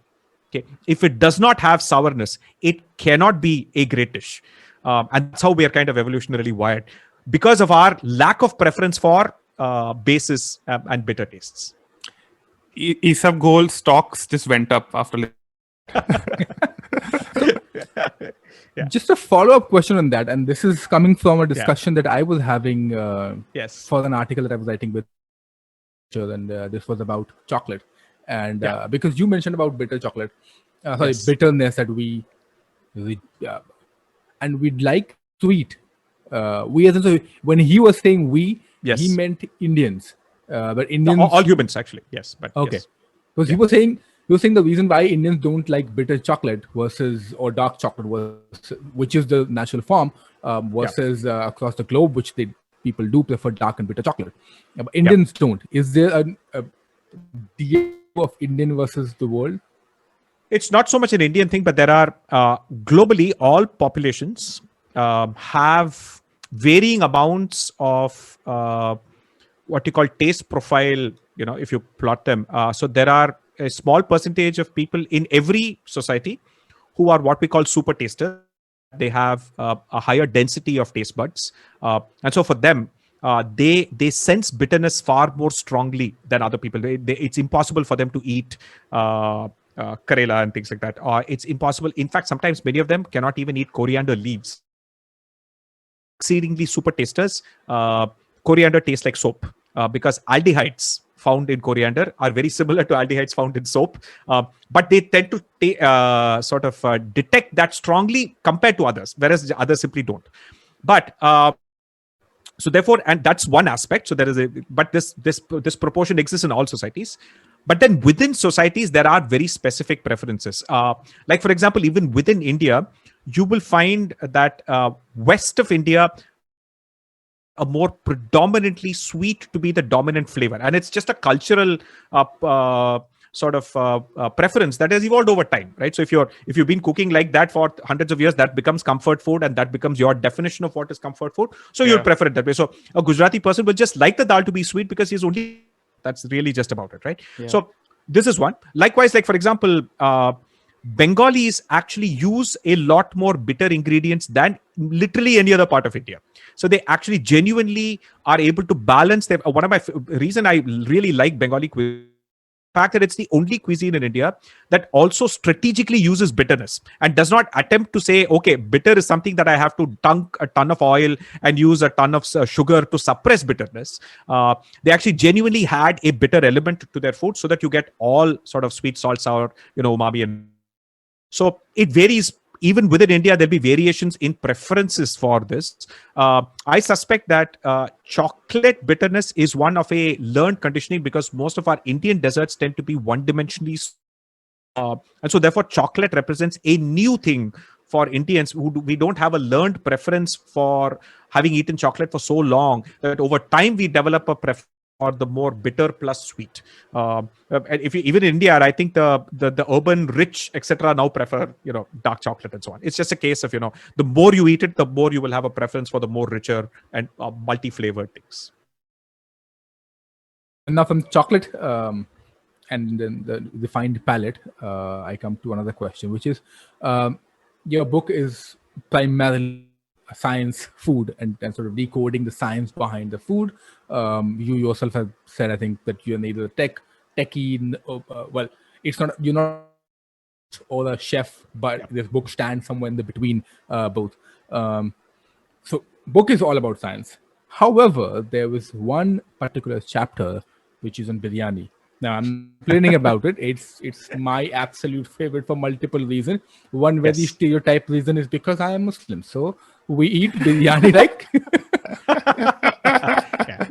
Okay. If it does not have sourness, it cannot be a great dish. And that's how we are kind of evolutionarily wired because of our lack of preference for bases and bitter tastes. Isabgol stocks just went up after. Just a follow-up question on that, and this is coming from a discussion that I was having for an article that I was writing with, and this was about chocolate. And because you mentioned about bitter chocolate, bitterness that we and we'd like sweet. When he was saying we, he meant Indians. But Indians, all humans actually, yes. But okay, because he was saying the reason why Indians don't like bitter chocolate or dark chocolate which is the natural form, versus across the globe, which people do prefer dark and bitter chocolate. But Indians don't. Is there a DNA of Indian versus the world? It's not so much an Indian thing, but there are globally all populations have varying amounts of what you call taste profile. If you plot them, so there are a small percentage of people in every society who are what we call super tasters. They have a higher density of taste buds, and so for them, they sense bitterness far more strongly than other people. It's impossible for them to eat karela and things like that. It's impossible. In fact, sometimes many of them cannot even eat coriander leaves. Exceedingly super tasters, coriander tastes like soap because aldehydes found in coriander are very similar to aldehydes found in soap, but they tend to detect that strongly compared to others, whereas others simply don't. But so therefore, and that's one aspect. So there is but this proportion exists in all societies. But then within societies, there are very specific preferences. Like for example, even within India, you will find that west of India, a more predominantly sweet to be the dominant flavor, and it's just a cultural preference that has evolved over time, right? So if you've been cooking like that for hundreds of years, that becomes comfort food, and that becomes your definition of what is comfort food. So you'll prefer it that way. So a Gujarati person will just like the dal to be sweet because he's only, that's really just about it, right? Yeah. So this is one. Likewise, like for example, Bengalis actually use a lot more bitter ingredients than literally any other part of India. So they actually genuinely are able to balance them. One of my reason I really like Bengali cuisine, fact that it's the only cuisine in India that also strategically uses bitterness and does not attempt to say, okay, bitter is something that I have to dunk a ton of oil and use a ton of sugar to suppress bitterness. They actually genuinely had a bitter element to their food so that you get all sort of sweet, salt, sour, umami. And so it varies. Even within India, there'll be variations in preferences for this. I suspect that chocolate bitterness is one of a learned conditioning because most of our Indian desserts tend to be one-dimensionally. And so therefore, chocolate represents a new thing for Indians we don't have a learned preference for having eaten chocolate for so long that over time we develop a preference or the more bitter plus sweet. If you, even in India, I think the urban rich, etc., now prefer dark chocolate and so on. It's just a case of the more you eat it, the more you will have a preference for the more richer and multi-flavored things. Now from chocolate and then the refined palate, I come to another question, which is your book is primarily science food and sort of decoding the science behind the food. You yourself have said, I think, that you're neither techie, well, it's not, you're not or a chef, but this book stands somewhere in the between both. So book is all about science. However, there was one particular chapter which is on biryani. Now I'm complaining about it. It's my absolute favorite for multiple reasons. One very stereotype reason is because I am Muslim. So we eat biryani like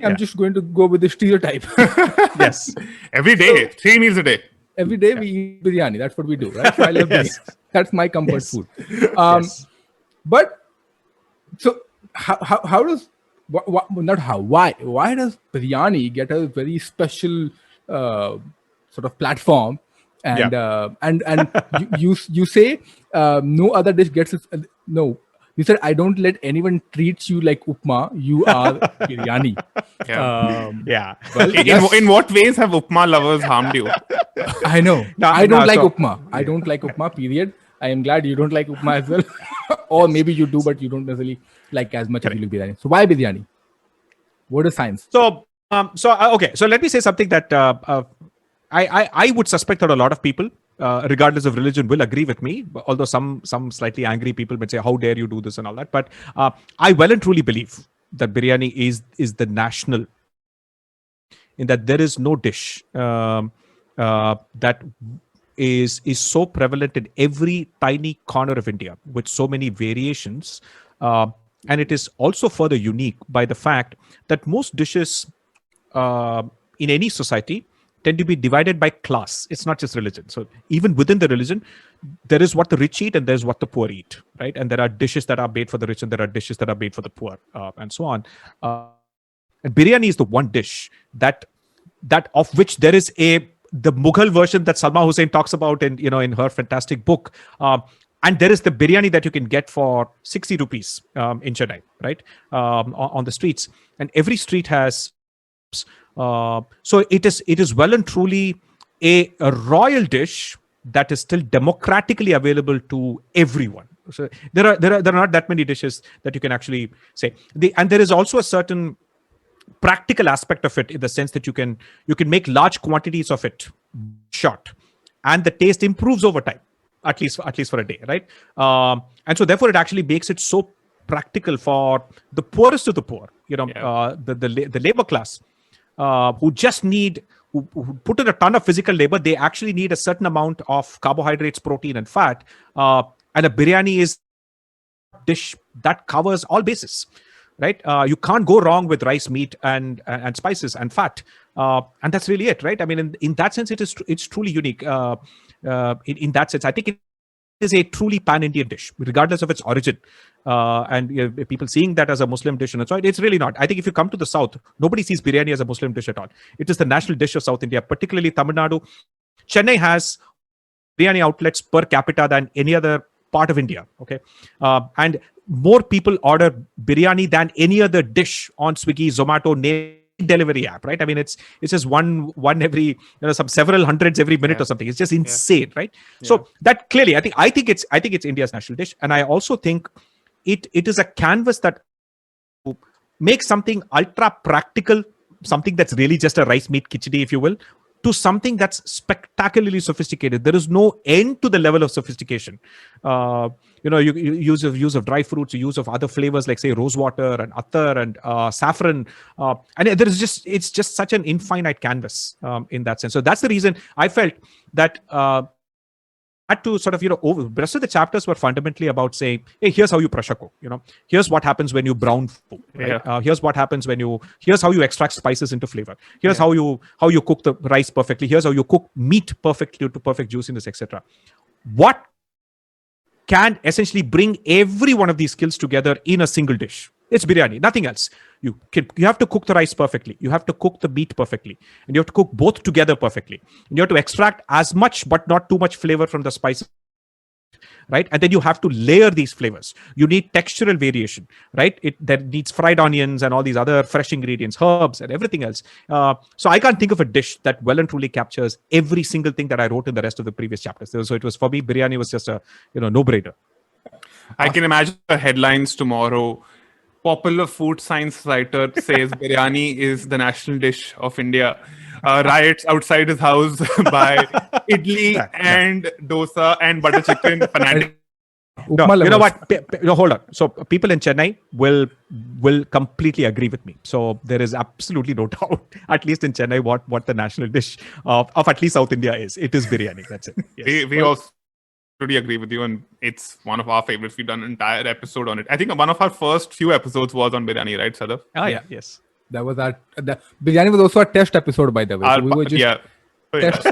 I'm just going to go with the stereotype. Yes. Every day, 3 meals a day. Every day we eat biryani. That's what we do, right? So I love biryani. That's my comfort food. But so how does why does biryani get a very special sort of platform? And you say no other dish gets it. No, you said I don't let anyone treat you like upma. You are biryani. Well, in what ways have upma lovers harmed you? I know. I don't like upma. I don't like upma. Period. I am glad you don't like upma as well. Or maybe you do, but you don't necessarily like as much as you like biryani. So why biryani? What is science? So okay. So let me say something that I would suspect that a lot of people, regardless of religion, will agree with me. Although some slightly angry people might say, "How dare you do this?" and all that. But I well and truly believe that biryani is the national. In that there is no dish that is so prevalent in every tiny corner of India with so many variations. And it is also further unique by the fact that most dishes in any society tend to be divided by class. It's not just religion. So even within the religion, there is what the rich eat and there's what the poor eat, right? And there are dishes that are made for the rich and there are dishes that are made for the poor, and so on. And biryani is the one dish that of which there is the Mughal version that Salma Hussain talks about in her fantastic book. And there is the biryani that you can get for 60 rupees in Chennai, right? On the streets. And every street has... so it is well and truly a royal dish that is still democratically available to everyone. So there are not that many dishes that you can actually say. And there is also a certain practical aspect of it in the sense that you can make large quantities of it short, and the taste improves over time. At least for a day, right? And so therefore it actually makes it so practical for the poorest of the poor, the labor class, who just need, who put in a ton of physical labor. They actually need a certain amount of carbohydrates, protein, and fat. And a biryani is a dish that covers all bases, right? You can't go wrong with rice, meat, and spices and fat. And that's really it, right? I mean, in that sense, it's truly unique. In that sense, I think it is a truly pan-Indian dish, regardless of its origin. And people seeing that as a Muslim dish, and so it's really not. I think if you come to the South, nobody sees biryani as a Muslim dish at all. It is the national dish of South India, particularly Tamil Nadu. Chennai has biryani outlets per capita than any other part of India. Okay, and more people order biryani than any other dish on Swiggy, Zomato, delivery app, right? I mean, it's just one every some several hundreds every minute or something. It's just insane, right? So that clearly, I think it's India's national dish, and I also think it is a canvas that makes something ultra practical, something that's really just a rice meat khichdi, if you will, to something that's spectacularly sophisticated. There is no end to the level of sophistication. You use of dry fruits, use of other flavors like say rosewater and attar and saffron, and it's just such an infinite canvas in that sense. So that's the reason I felt that had to sort of, the rest of the chapters were fundamentally about saying, hey, here's how you pressure cook, here's what happens when you brown food, right? Here's what happens here's how you extract spices into flavor. Here's how you cook the rice perfectly. Here's how you cook meat perfectly to perfect juiciness, etc. What can essentially bring every one of these skills together in a single dish? It's biryani, nothing else. You have to cook the rice perfectly. You have to cook the meat perfectly. And you have to cook both together perfectly. And you have to extract as much but not too much flavor from the spices, right? And then you have to layer these flavors. You need textural variation, right? That needs fried onions and all these other fresh ingredients, herbs and everything else. So I can't think of a dish that well and truly captures every single thing that I wrote in the rest of the previous chapters. So it was, for me, biryani was just a no-brainer. I can imagine the headlines tomorrow. Popular food science writer says biryani is the national dish of India. Riots outside his house by idli and dosa and butter chicken fanatic. No, you know what? No, hold on. So people in Chennai will completely agree with me. So there is absolutely no doubt, at least in Chennai, what the national dish of at least South India is. It is biryani. That's it. Yes. We also totally agree with you, and it's one of our favorites. We've done an entire episode on it. I think one of our first few episodes was on biryani, right, Sadaf? Yeah. Yes. That was the biryani was also a test episode, by the way. So we were just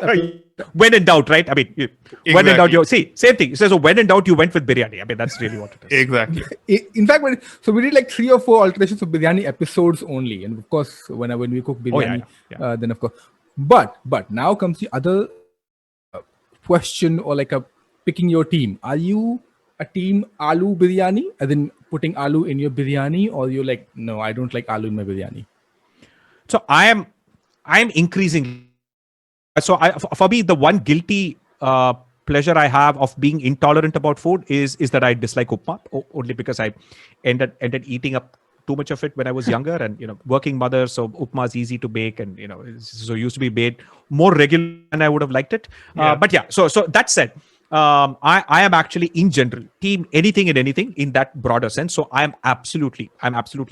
when in doubt, right? I mean, when in doubt, same thing. So when in doubt, you went with biryani. I mean, that's really what it is. Exactly. In fact, we did like 3 or 4 alterations of biryani episodes only, and of course, when we cook biryani, then of course. But now comes the other question, or like picking your team. Are you a team aloo biryani, as in putting aloo in your biryani, or you're like, no, I don't like aloo in my biryani? So I am increasing. So for me, the one guilty pleasure I have of being intolerant about food is that I dislike upma, only because I ended eating up too much of it when I was younger, and working mother, so upma is easy to bake, and so it used to be made more regular than I would have liked it. But yeah, so that said, I am actually in general team anything and anything in that broader sense. So I'm absolutely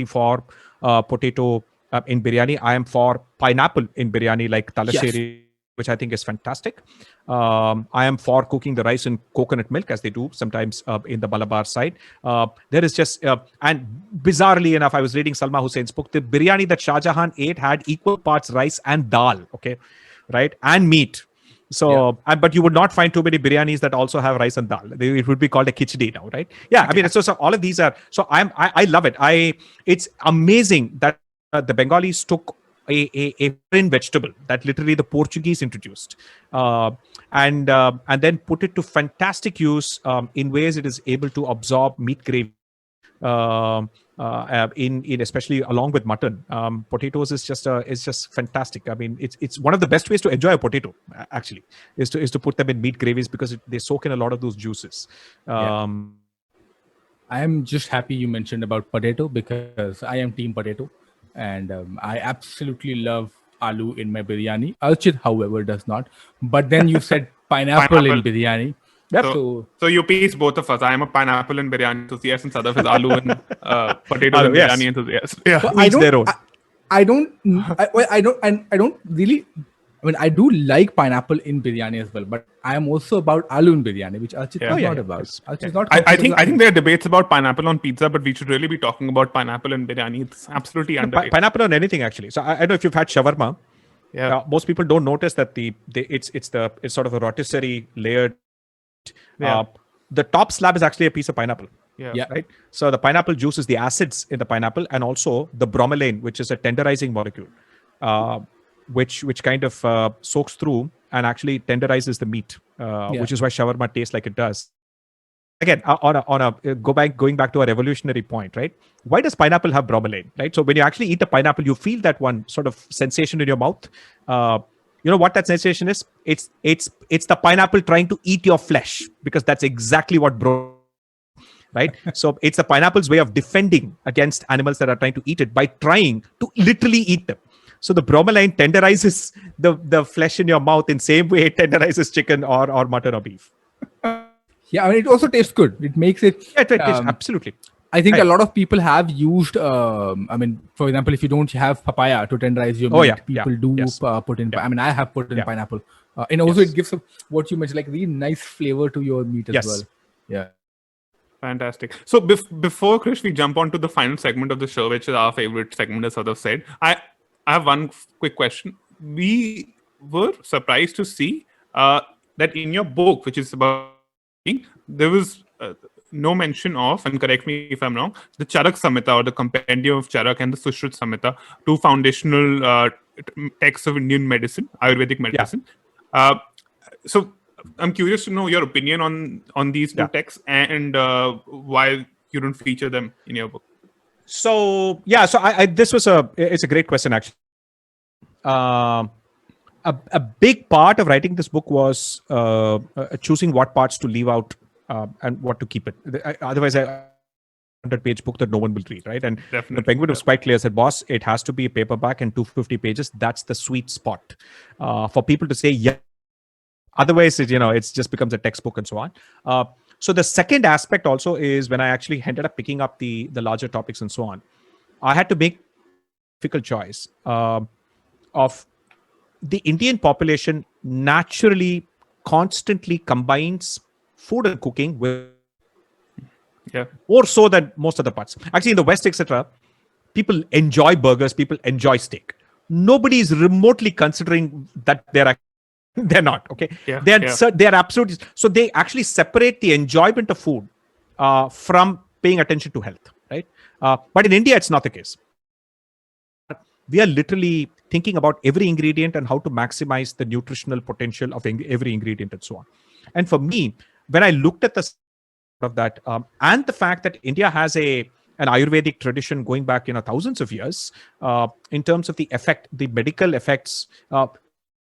for potato in biryani. I am for pineapple in biryani, like talaseri, which I think is fantastic. I am for cooking the rice in coconut milk, as they do sometimes in the Malabar side. There is just, and bizarrely enough, I was reading Salma Hussein's book. The biryani that Shah Jahan ate had equal parts rice and dal, okay, right, and meat. So, but you would not find too many biryanis that also have rice and dal. It would be called a khichdi now, right? Yeah, I mean, so all of these are. So I love it. It's amazing that the Bengalis took a foreign vegetable that literally the Portuguese introduced, and then put it to fantastic use in ways it is able to absorb meat gravy. In especially along with mutton, potatoes is just fantastic. I mean, it's one of the best ways to enjoy a potato, actually, is to put them in meat gravies, because they soak in a lot of those juices. I am just happy you mentioned about potato, because I am team potato, and I absolutely love aloo in my biryani. Archit, however, does not. But then you said pineapple in biryani. Yep. So you piece both of us. I am a pineapple and biryani enthusiast, and Sadaf is aloo and potato and biryani enthusiast. Yeah, so I don't really. I mean, I do like pineapple in biryani as well, but I am also about aloo in biryani, which Archit is not about. Archit is not. I think there are debates about pineapple on pizza, but we should really be talking about pineapple in biryani. It's absolutely underrated. Pineapple on anything, actually. So I don't know if you've had shawarma. Yeah. Most people don't notice that it's sort of a rotisserie layered. The top slab is actually a piece of pineapple. Yeah. Right. So the pineapple juice is the acids in the pineapple, and also the bromelain, which is a tenderizing molecule, which kind of soaks through and actually tenderizes the meat, which is why shawarma tastes like it does. Again, going back to our evolutionary point, right? Why does pineapple have bromelain, right? So when you actually eat a pineapple, you feel that one sort of sensation in your mouth. You know what that sensation is? It's the pineapple trying to eat your flesh, because that's exactly what right? So it's the pineapple's way of defending against animals that are trying to eat it by trying to literally eat them. So the bromelain tenderizes the flesh in your mouth in same way it tenderizes chicken or mutton or beef. Yeah, I mean, it also tastes good. It makes it. Yeah, it tastes absolutely. I think Right. a lot of people have used. I mean, for example, if you don't have papaya to tenderize your meat, Oh, yeah, people do yes. put in. Yeah. I mean, I have put in Yeah. pineapple, and also Yes. it gives what you mentioned, like really nice flavor to your meat as Yes. well. Yeah. Fantastic. So before Krish, we jump on to the final segment of the show, which is our favorite segment, as Sadaf said. I have one quick question. We were surprised to see that in your book, which is about cooking, there was no mention of, and correct me if I'm wrong, the Charak Samhita or the Compendium of Charak and the Sushruta Samhita, two foundational texts of Indian medicine, Ayurvedic medicine. So I'm curious to know your opinion on these two texts and why you don't feature them in your book. So I this was it's a great question actually. A big part of writing this book was choosing what parts to leave out and what to keep it. Otherwise, a 100-page book that no one will read, right? And Definitely, the Penguin was quite clear. Said, boss, it has to be a paperback and 250 pages. That's the sweet spot for people to say, yeah. Otherwise, it just becomes a textbook and so on. So the second aspect also is when I actually ended up picking up the larger topics and so on, I had to make a difficult choice of the Indian population naturally constantly combines food and cooking with more so than most other parts. Actually, in the West, etc., people enjoy burgers, people enjoy steak. Nobody is remotely considering that they're not, okay? They're absolutely, so they actually separate the enjoyment of food from paying attention to health, right? But in India, it's not the case. We are literally thinking about every ingredient and how to maximize the nutritional potential of every ingredient and so on. And for me, when I looked at the of that and the fact that India has an Ayurvedic tradition going back thousands of years in terms of the medical effects, part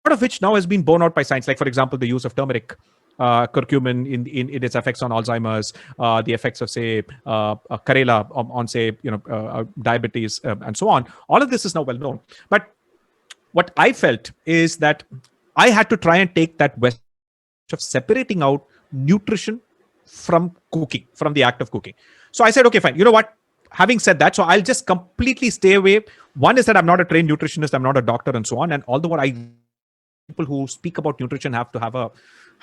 of which now has been borne out by science. Like, for example, the use of turmeric, curcumin in its effects on Alzheimer's, the effects of, say, Karela on say, diabetes, and so on. All of this is now well known. But what I felt is that I had to try and take that West of separating out nutrition from cooking, from the act of cooking. So I said, okay, fine. You know what? Having said that, so I'll just completely stay away. One is that I'm not a trained nutritionist, I'm not a doctor, and so on. And although people who speak about nutrition have to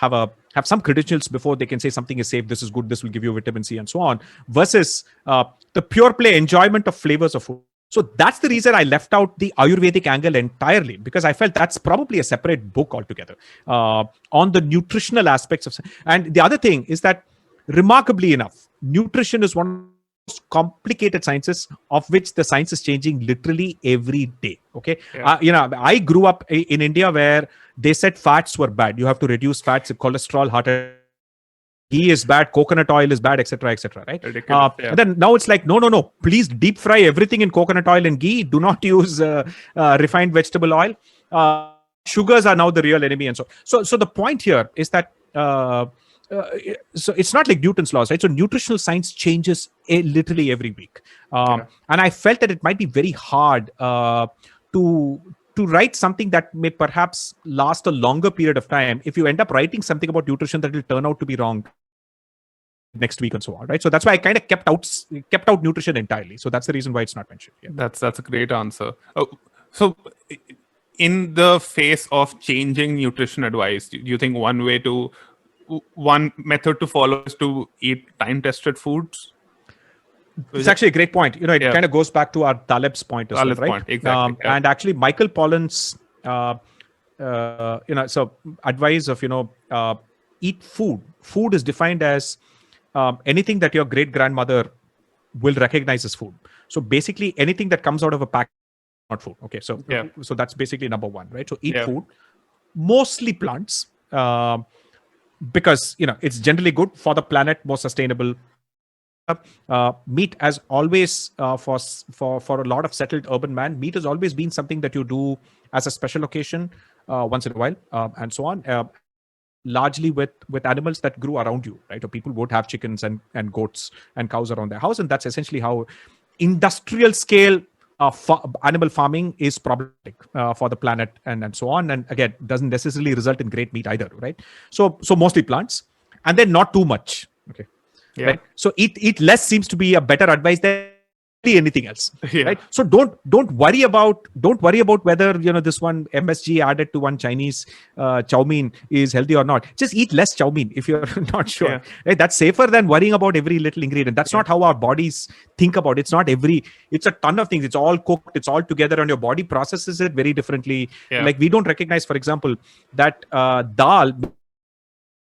have some credentials before they can say something is safe, this is good, this will give you vitamin C, and so on, versus the pure play enjoyment of flavors of food. So that's the reason I left out the Ayurvedic angle entirely, because I felt that's probably a separate book altogether on the nutritional aspects of. And the other thing is that, remarkably enough, nutrition is one of the most complicated sciences, of which the science is changing literally every day. Okay, I grew up in India where they said fats were bad. You have to reduce fats, cholesterol, heart attack. Ghee is bad, coconut oil is bad, etc., right? And then now it's like, no, please deep fry everything in coconut oil and ghee. Do not use refined vegetable oil. Sugars are now the real enemy, and so the point here is that so it's not like Newton's laws, right? So nutritional science changes literally every week, and I felt that it might be very hard to write something that may perhaps last a longer period of time if you end up writing something about nutrition that will turn out to be wrong next week and so on, right? So that's why I kind of kept out nutrition entirely. So that's the reason why it's not mentioned. Yeah. That's a great answer. So in the face of changing nutrition advice, do you think one method to follow is to eat time-tested foods? It's actually a great point. It kind of goes back to our Taleb's point as well, right? Point. Exactly. And actually, Michael Pollan's, so advice of, eat food. Food is defined as anything that your great-grandmother will recognize as food. So basically, anything that comes out of a pack, not food. Okay, so that's basically number one, right? So eat food, mostly plants, because it's generally good for the planet, more sustainable. Meat, as always, for a lot of settled urban man, meat has always been something that you do as a special occasion, once in a while, and so on. Largely with animals that grew around you, right? Or people would have chickens and goats and cows around their house, and that's essentially how industrial scale animal farming is problematic for the planet and so on. And again, doesn't necessarily result in great meat either, right? So mostly plants, and then not too much. Okay. Yeah. Right. So eat less seems to be a better advice than anything else. Yeah. Right. So don't worry about whether this one MSG added to one Chinese chow mein is healthy or not. Just eat less chow mein if you're not sure. Yeah. Right? That's safer than worrying about every little ingredient. That's not how our bodies think about it. It's a ton of things. It's all cooked. It's all together, and your body processes it very differently. Yeah. Like we don't recognize, for example, that dal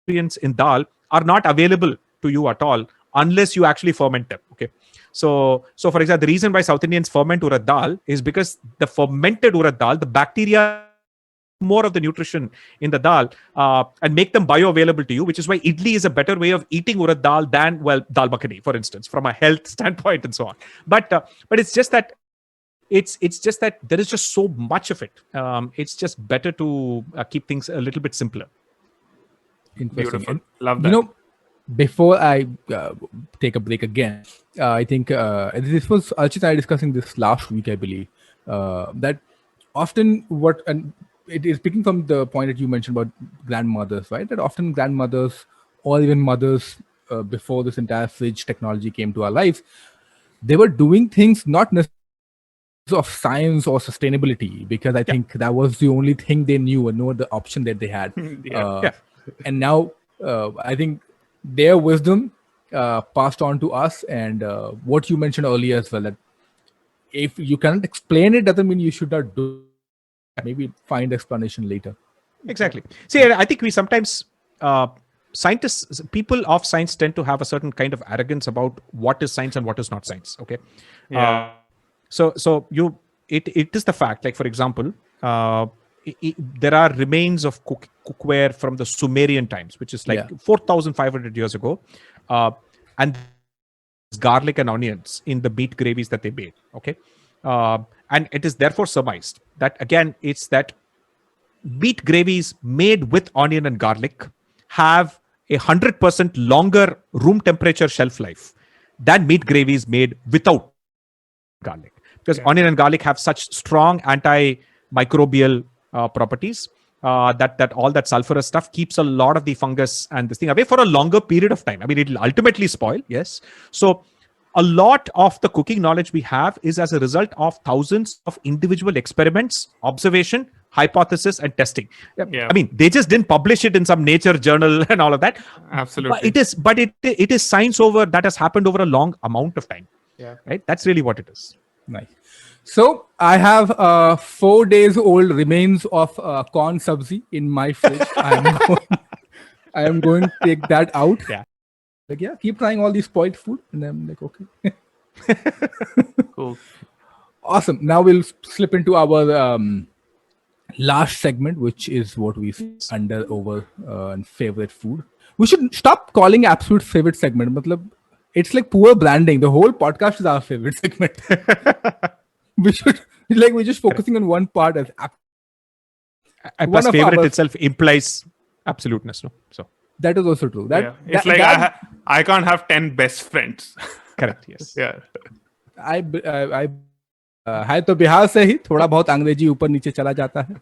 nutrients in dal are not available to you at all unless you actually ferment them. Okay. So for example, the reason why South Indians ferment urad dal is because the fermented urad dal, the bacteria more of the nutrition in the dal and make them bioavailable to you, which is why idli is a better way of eating urad dal than, well, dal makhani, for instance, from a health standpoint and so on. But it's just that it's just that there is just so much of it. It's just better to keep things a little bit simpler. Interesting. Beautiful. And, Love that. Before I take a break again, I think this was Archit and I discussing this last week, I believe, that often and it is speaking from the point that you mentioned about grandmothers, right? That often grandmothers or even mothers before this entire fridge technology came to our lives, they were doing things not necessarily of science or sustainability, because I think that was the only thing they knew and no other option that they had. And now I think their wisdom passed on to us, and what you mentioned earlier as well, that if you cannot explain it doesn't mean you should not do it. Maybe find explanation later. Exactly. See, I think we sometimes scientists, people of science, tend to have a certain kind of arrogance about what is science and what is not science. Okay. Yeah. It is the fact, like, for example, there are remains of cookware from the Sumerian times, which is like 4,500 years ago, and garlic and onions in the meat gravies that they made. Okay, and it is therefore surmised that, again, it's that meat gravies made with onion and garlic have 100% longer room temperature shelf life than meat gravies made without garlic, because onion and garlic have such strong antimicrobial properties that all that sulfurous stuff keeps a lot of the fungus and this thing away for a longer period of time. I mean, it will ultimately spoil, yes. So a lot of the cooking knowledge we have is as a result of thousands of individual experiments, observation, hypothesis, and testing. Yeah. I mean, they just didn't publish it in some nature journal and all of that. Absolutely. But it is science that has happened over a long amount of time. Yeah. Right. That's really what it is. Nice. So I have 4 days old remains of corn sabzi in my fridge. I am going to take that out. Yeah. Like, keep trying all these spoiled food. And I'm like, okay. Cool. Awesome. Now we'll slip into our last segment, which is what we under over and favorite food. We should stop calling absolute favorite segment. Matlab, it's like poor branding. The whole podcast is our favorite segment. We're just focusing on one part as and plus favorite itself implies absoluteness, no? So that is also true. It's I can't have 10 best friends. Correct. Yes. Yeah. I है तो बिहार से ही थोड़ा बहुत अंग्रेजी ऊपर नीचे चला जाता है.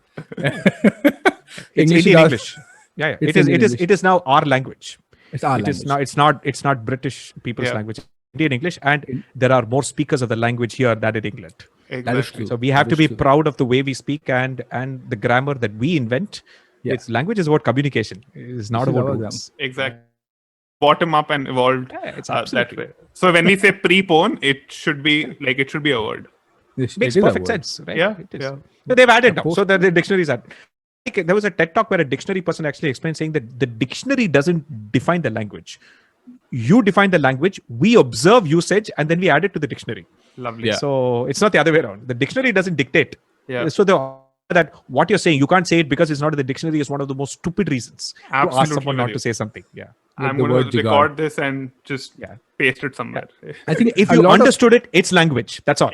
English. Yeah. It is now our language. It's our language. It's not British people's language. Indian English, and there are more speakers of the language here than in England. Exactly. That is true. So we have to be proud of the way we speak and the grammar that we invent. Yeah. It's language is about communication. It's not about words. Exactly. Bottom up and evolved it's that way. So when we say prepone, it should be a word. Makes perfect sense, right? Yeah. It is. So they've added now. So the dictionaries are. There was a TED talk where a dictionary person actually explained, saying that the dictionary doesn't define the language. You define the language, we observe usage, and then we add it to the dictionary. Lovely. Yeah. So it's not the other way around. The dictionary doesn't dictate. Yeah. So that what you're saying, you can't say it because it's not in the dictionary, is one of the most stupid reasons to ask someone not to say something. Yeah. I'm going to record this and just paste it somewhere. Yeah. I think if you understood it, it's language. That's all.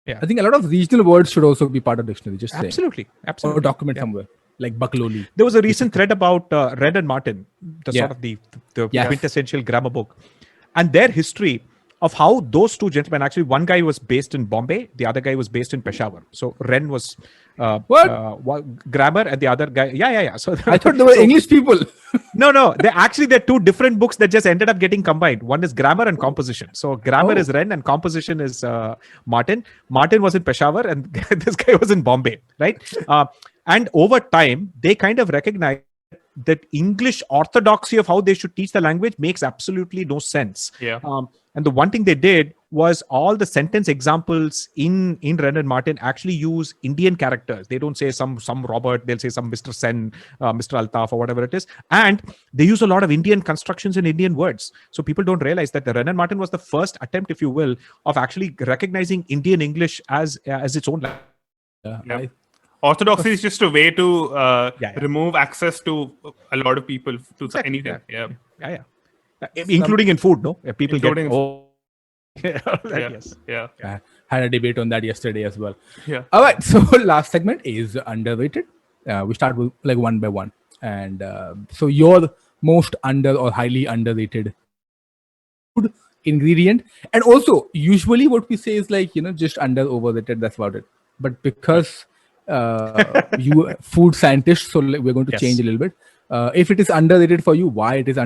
Yeah. I think a lot of regional words should also be part of dictionary. Just absolutely. Or document somewhere, like Bakloli. There was a recent thread about Red and Martin, the sort of the quintessential grammar book, and their history of how those two gentlemen, actually one guy was based in Bombay, the other guy was based in Peshawar. So Ren was grammar, and the other guy, yeah. So I thought they were English people. no, they're two different books that just ended up getting combined. One is grammar and composition. So grammar is Ren and composition is Martin. Martin was in Peshawar and this guy was in Bombay, right? And over time, they kind of recognized that English orthodoxy of how they should teach the language makes absolutely no sense. Yeah. And the one thing they did was all the sentence examples in Ren and Martin actually use Indian characters. They don't say some Robert, they'll say some Mr. Sen, Mr. Altaf, or whatever it is. And they use a lot of Indian constructions and Indian words. So people don't realize that the Ren and Martin was the first attempt, if you will, of actually recognizing Indian English as its own language. Orthodoxy is just a way to remove access to a lot of people to anything. Yeah. Including in food, no? People Including yes. I had a debate on that yesterday as well. Yeah. All right. So last segment is underrated. We start with like one by one. And so your most under or highly underrated food ingredient. And also usually what we say is like, just under overrated. That's about it. But because you food scientist, so we're going to change a little bit. If it is underrated for you, why it is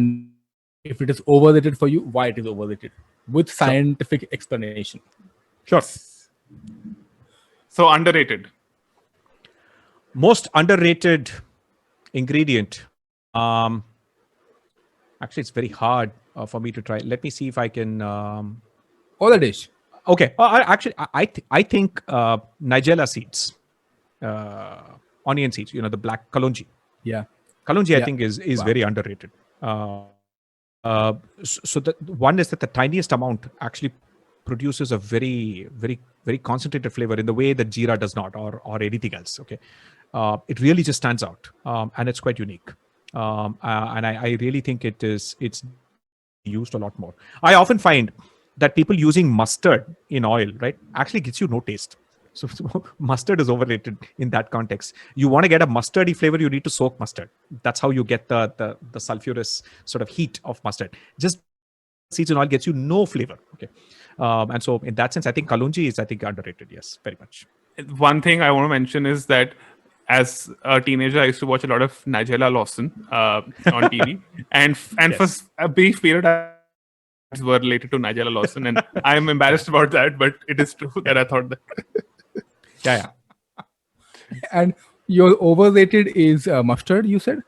if it is overrated for you, why it is overrated, with scientific explanation. Sure. So underrated. Most underrated ingredient. Actually, it's very hard for me to try. Let me see if I can. Or the dish. Okay. Actually, I think Nigella seeds. Onion seeds, the black kalonji. Yeah. Kalonji, I think, is very underrated. So the one is that the tiniest amount actually produces a very, very, very concentrated flavor in the way that jeera does not, or anything else. Okay. It really just stands out. And it's quite unique. And I really think it's used a lot more. I often find that people using mustard in oil, right, actually gets you no taste. So mustard is overrated in that context. You want to get a mustardy flavor, you need to soak mustard. That's how you get the sulfurous sort of heat of mustard. Just seeds in oil gets you no flavor. Okay. And so in that sense, I think kalonji is, underrated. Yes, very much. One thing I want to mention is that as a teenager, I used to watch a lot of Nigella Lawson on TV. and for a brief period, were related to Nigella Lawson. And I am embarrassed about that, but it is true that I thought that. Yeah. And your overrated is mustard, you said?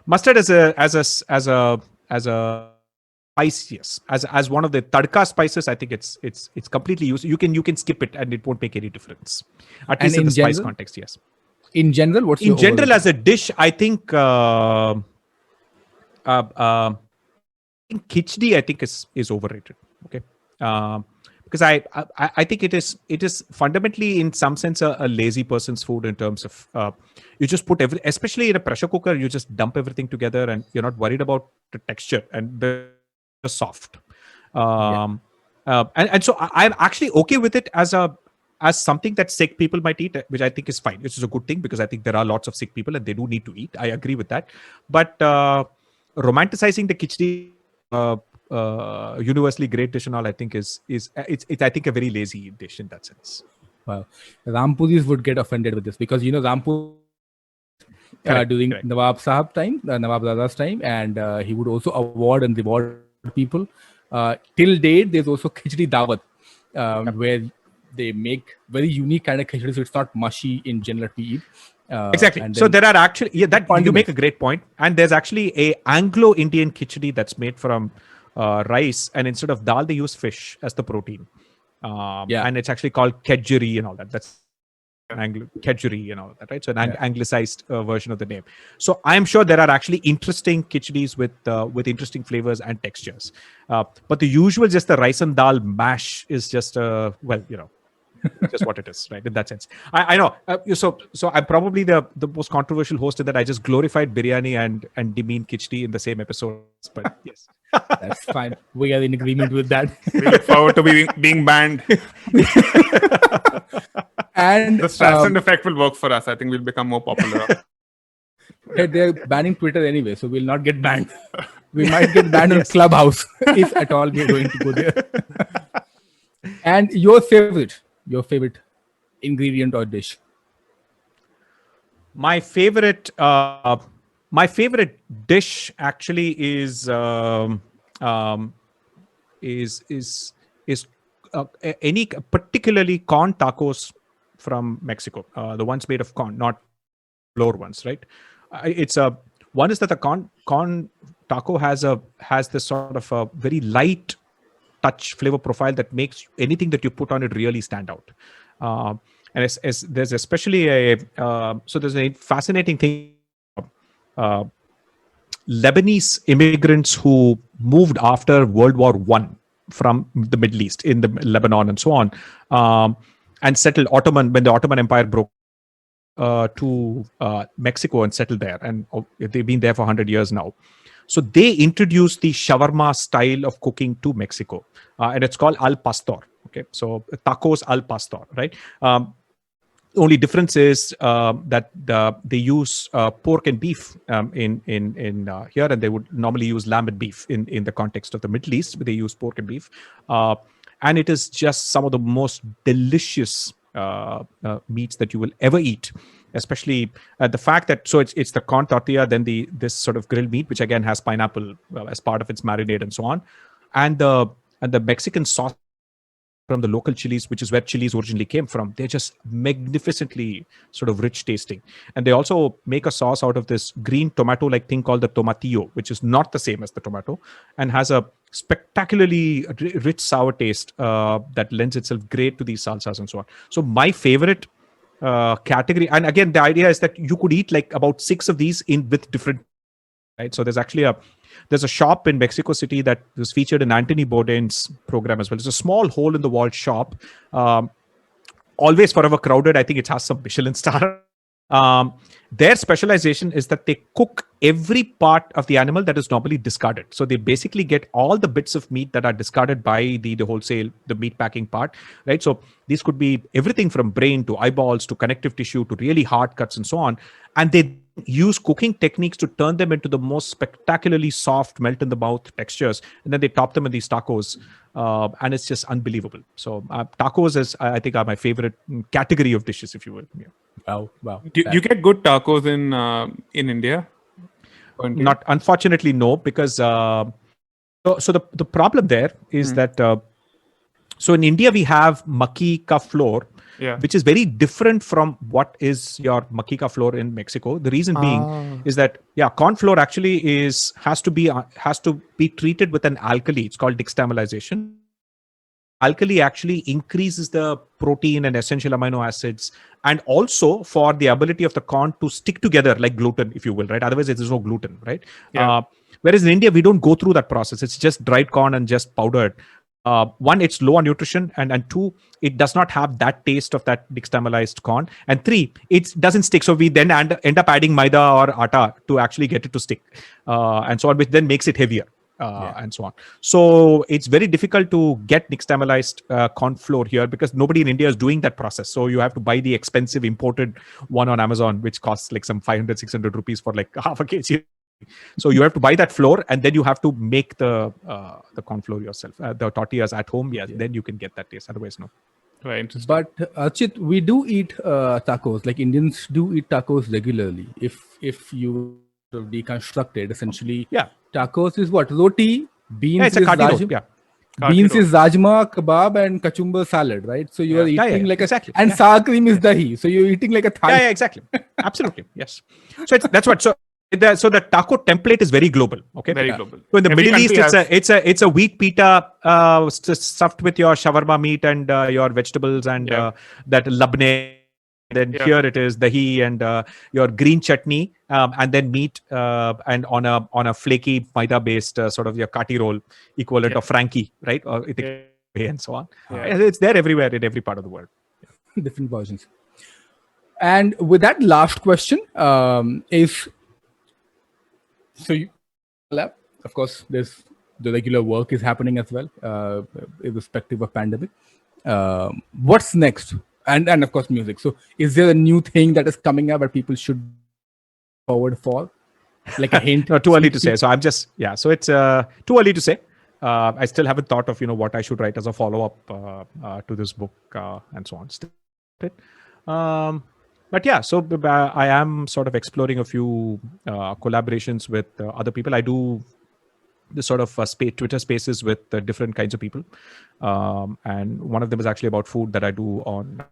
Mustard as a spice, yes. As one of the tadka spices, I think it's completely used. You can skip it and it won't make any difference. At least in the spice context, yes. In general, what's in general as a dish? I think khichdi, I think is overrated. Okay. Because I think it is fundamentally in some sense a lazy person's food in terms of you just put especially in a pressure cooker, you just dump everything together and you're not worried about the texture and the soft. And so I'm actually okay with it as something that sick people might eat, which I think is fine, which is a good thing because I think there are lots of sick people and they do need to eat. I agree with that. But romanticizing the khichdi, universally great dish and all, I think it's I think a very lazy dish in that sense. Wow. Rampuris would get offended with this because Rampur during Nawab Sahab time, Nawab Dada's time, and he would also award and reward people. Till date, there's also khichdi dawat where they make very unique kind of khichdi, so it's not mushy in general to eat. Exactly. So there are actually you make a great point, and there's actually a Anglo-Indian khichdi that's made from rice, and instead of dal they use fish as the protein. And it's actually called kedgeree and all that. That's kedgeree and all that, right? So an anglicized version of the name. So I'm sure there are actually interesting khichdies with interesting flavors and textures. But the usual, just the rice and dal mash is just just what it is, right? In that sense, I know. So I'm probably the most controversial host in that I just glorified biryani and demeaned khichdi in the same episode. But yes, that's fine. We are in agreement with that. We look forward to being banned. And the Streisand effect will work for us. I think we'll become more popular. They're banning Twitter anyway, so we'll not get banned. We might get banned on Clubhouse if at all we're going to go there. And your favorite ingredient or dish? My favorite dish actually is any particularly corn tacos from Mexico. The ones made of corn, not flour ones, right? It's a one is that the corn taco has this sort of a very light touch flavor profile that makes anything that you put on it really stand out. And as there's especially there's a fascinating thing. Lebanese immigrants who moved after World War I from the Middle East, in the Lebanon and so on, and settled when the Ottoman Empire broke to Mexico and settled there, and they've been there for 100 years now. So they introduced the shawarma style of cooking to Mexico, and it's called al pastor. Okay, so tacos al pastor, right? Only difference is that they use pork and beef in here, and they would normally use lamb and beef in the context of the Middle East, but they use pork and beef, and it is just some of the most delicious meats that you will ever eat. Especially the fact that it's the corn tortilla, then this sort of grilled meat, which again has pineapple as part of its marinade and so on, and the Mexican sauce from the local chilies, which is where chilies originally came from. They're just magnificently sort of rich tasting. And they also make a sauce out of this green tomato-like thing called the tomatillo, which is not the same as the tomato, and has a spectacularly rich sour taste that lends itself great to these salsas and so on. So my favorite category, and again, the idea is that you could eat like about 6 of these with different, right? So there's actually there's a shop in Mexico City that was featured in Anthony Bourdain's program as well. It's a small hole-in-the-wall shop, always forever crowded. I think it has some Michelin star. Their specialization is that they cook every part of the animal that is normally discarded. So they basically get all the bits of meat that are discarded by the wholesale, the meat packing part, right? So these could be everything from brain to eyeballs to connective tissue to really hard cuts and so on. And they use cooking techniques to turn them into the most spectacularly soft, melt in the mouth textures, and then they top them in these tacos, and it's just unbelievable. So tacos I think are my favorite category of dishes, if you will. Yeah. Wow. Do you get good tacos in India? Not, unfortunately, no, because so the problem there is that so in India we have makki ka flour, which is very different from what is your makki ka flour in Mexico. The reason being is that corn flour actually has to be treated with an alkali. It's called nixtamalization. Alkali actually increases the protein and essential amino acids, and also for the ability of the corn to stick together like gluten, if you will, right? Otherwise, there's no gluten, right? Whereas in India, we don't go through that process. It's just dried corn and just powdered. One, it's low on nutrition, and two, it does not have that taste of that nixtamalized corn, and three, it doesn't stick. So we then end up adding maida or atta to actually get it to stick, and so on, which then makes it heavier. And so on. So it's very difficult to get nixtamalized corn flour here because nobody in India is doing that process. So you have to buy the expensive imported one on Amazon, which costs like some 500-600 rupees for like half a kg. So you have to buy that flour, and then you have to make the corn flour yourself, the tortillas at home. Then you can get that taste. Otherwise, no. Right, interesting. But Archit, we do eat tacos. Like Indians do eat tacos regularly. If you deconstruct it, essentially, tacos is what? Roti, beans it's a is beans is rajma, kebab, and kachumber salad, right? So you are eating like exactly. And sour cream is dahi. So you're eating like a thali. Yeah, exactly. Absolutely, yes. So that's what. So the taco template is very global. Okay, very global. So in the Middle East, it's a wheat pita stuffed with your shawarma meat and your vegetables and that labne. Then here it is dahi and your green chutney, and then meat and on a flaky maida based sort of your kati roll equivalent of Frankie, right? Or and so on. It's there everywhere in every part of the world. Different versions. And with that last question, is so lab, of course, there's the regular work is happening as well, irrespective of pandemic. What's next? And of course, music. So is there a new thing that is coming up that people should forward for? Like a hint? No, too early to say. So I'm just, yeah. So it's too early to say. I still haven't thought of, what I should write as a follow-up to this book and so on. Still, but yeah, so I am sort of exploring a few collaborations with other people. I do this sort of Twitter spaces with different kinds of people, and one of them is actually about food that I do on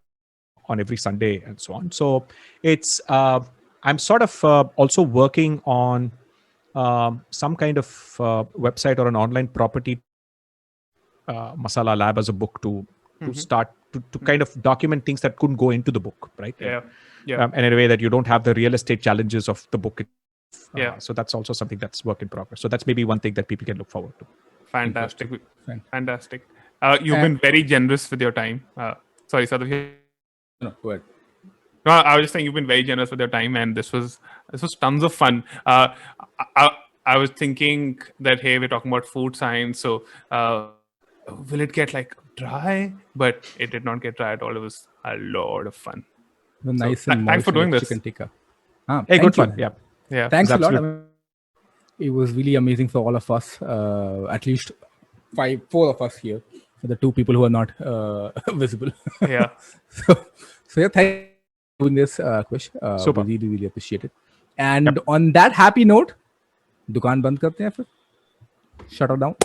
every Sunday and so on. So it's I'm sort of also working on some kind of website or an online property, Masala Lab as a book to start to kind of document things that couldn't go into the book, right? Yeah. And in a way that you don't have the real estate challenges of the book. Yeah. So that's also something that's work in progress. So that's maybe one thing that people can look forward to. Fantastic. You've been very generous with your time. Sorry, Sadaf. No, go ahead. No, I was just saying you've been very generous with your time, and this was tons of fun. I was thinking that, hey, we're talking about food science, so will it get like dry? But it did not get dry at all. It was a lot of fun. Nice So, and thanks for moist doing like this. Chicken tikka. Hey, Thank good you. fun. Yeah. Yeah. Thanks a lot. Absolute. It was really amazing for all of us. At least 4 of us here. For the 2 people who are not visible. Yeah. So yeah, thank you for doing this, Krish. Super. We really appreciate it. And on that happy note, दुकान बंद करते हैं फिर. Shut her down.